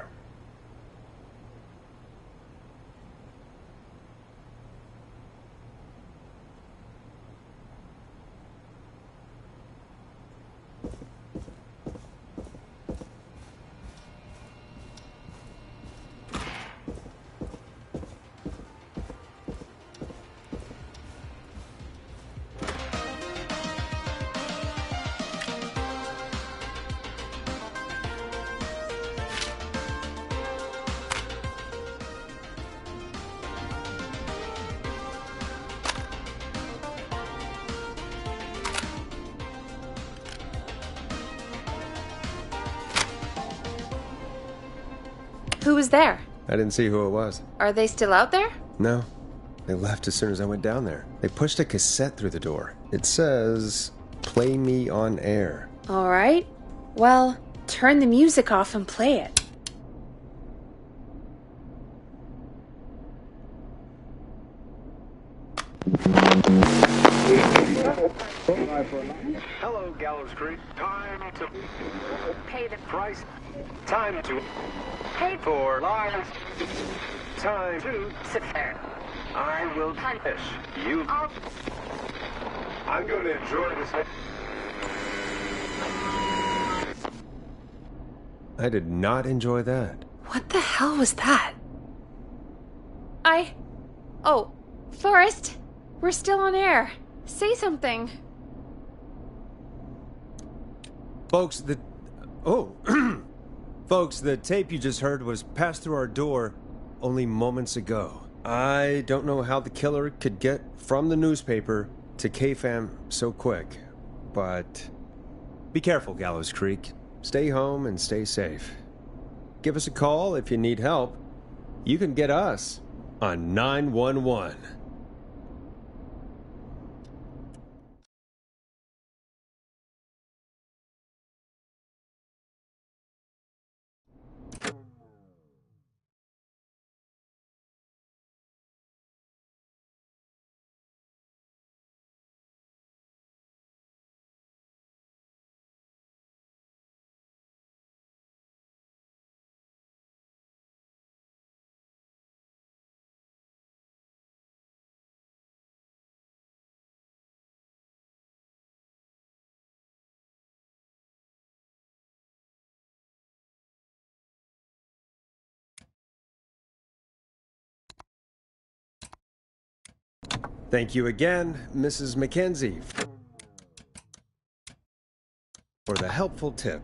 [SPEAKER 2] Who was there?
[SPEAKER 1] I didn't see who it was.
[SPEAKER 2] Are they still out there?
[SPEAKER 1] No. They left as soon as I went down there. They pushed a cassette through the door. It says, "Play me on air."
[SPEAKER 2] All right. Well, turn the music off and play it.
[SPEAKER 8] Hello, Gallows Creek. Time to pay the price. Time to pay for lives. Time to sit there. I will punish you. I'm going to enjoy this.
[SPEAKER 1] I did not enjoy that.
[SPEAKER 2] What the hell was that? Oh, Forrest, we're still on air. Say something.
[SPEAKER 1] Folks, Folks, the tape you just heard was passed through our door only moments ago. I don't know how the killer could get from the newspaper to KFAM so quick, but be careful, Gallows Creek. Stay home and stay safe. Give us a call if you need help. You can get us on 911. Thank you again, Mrs. Mackenzie, for the helpful tip.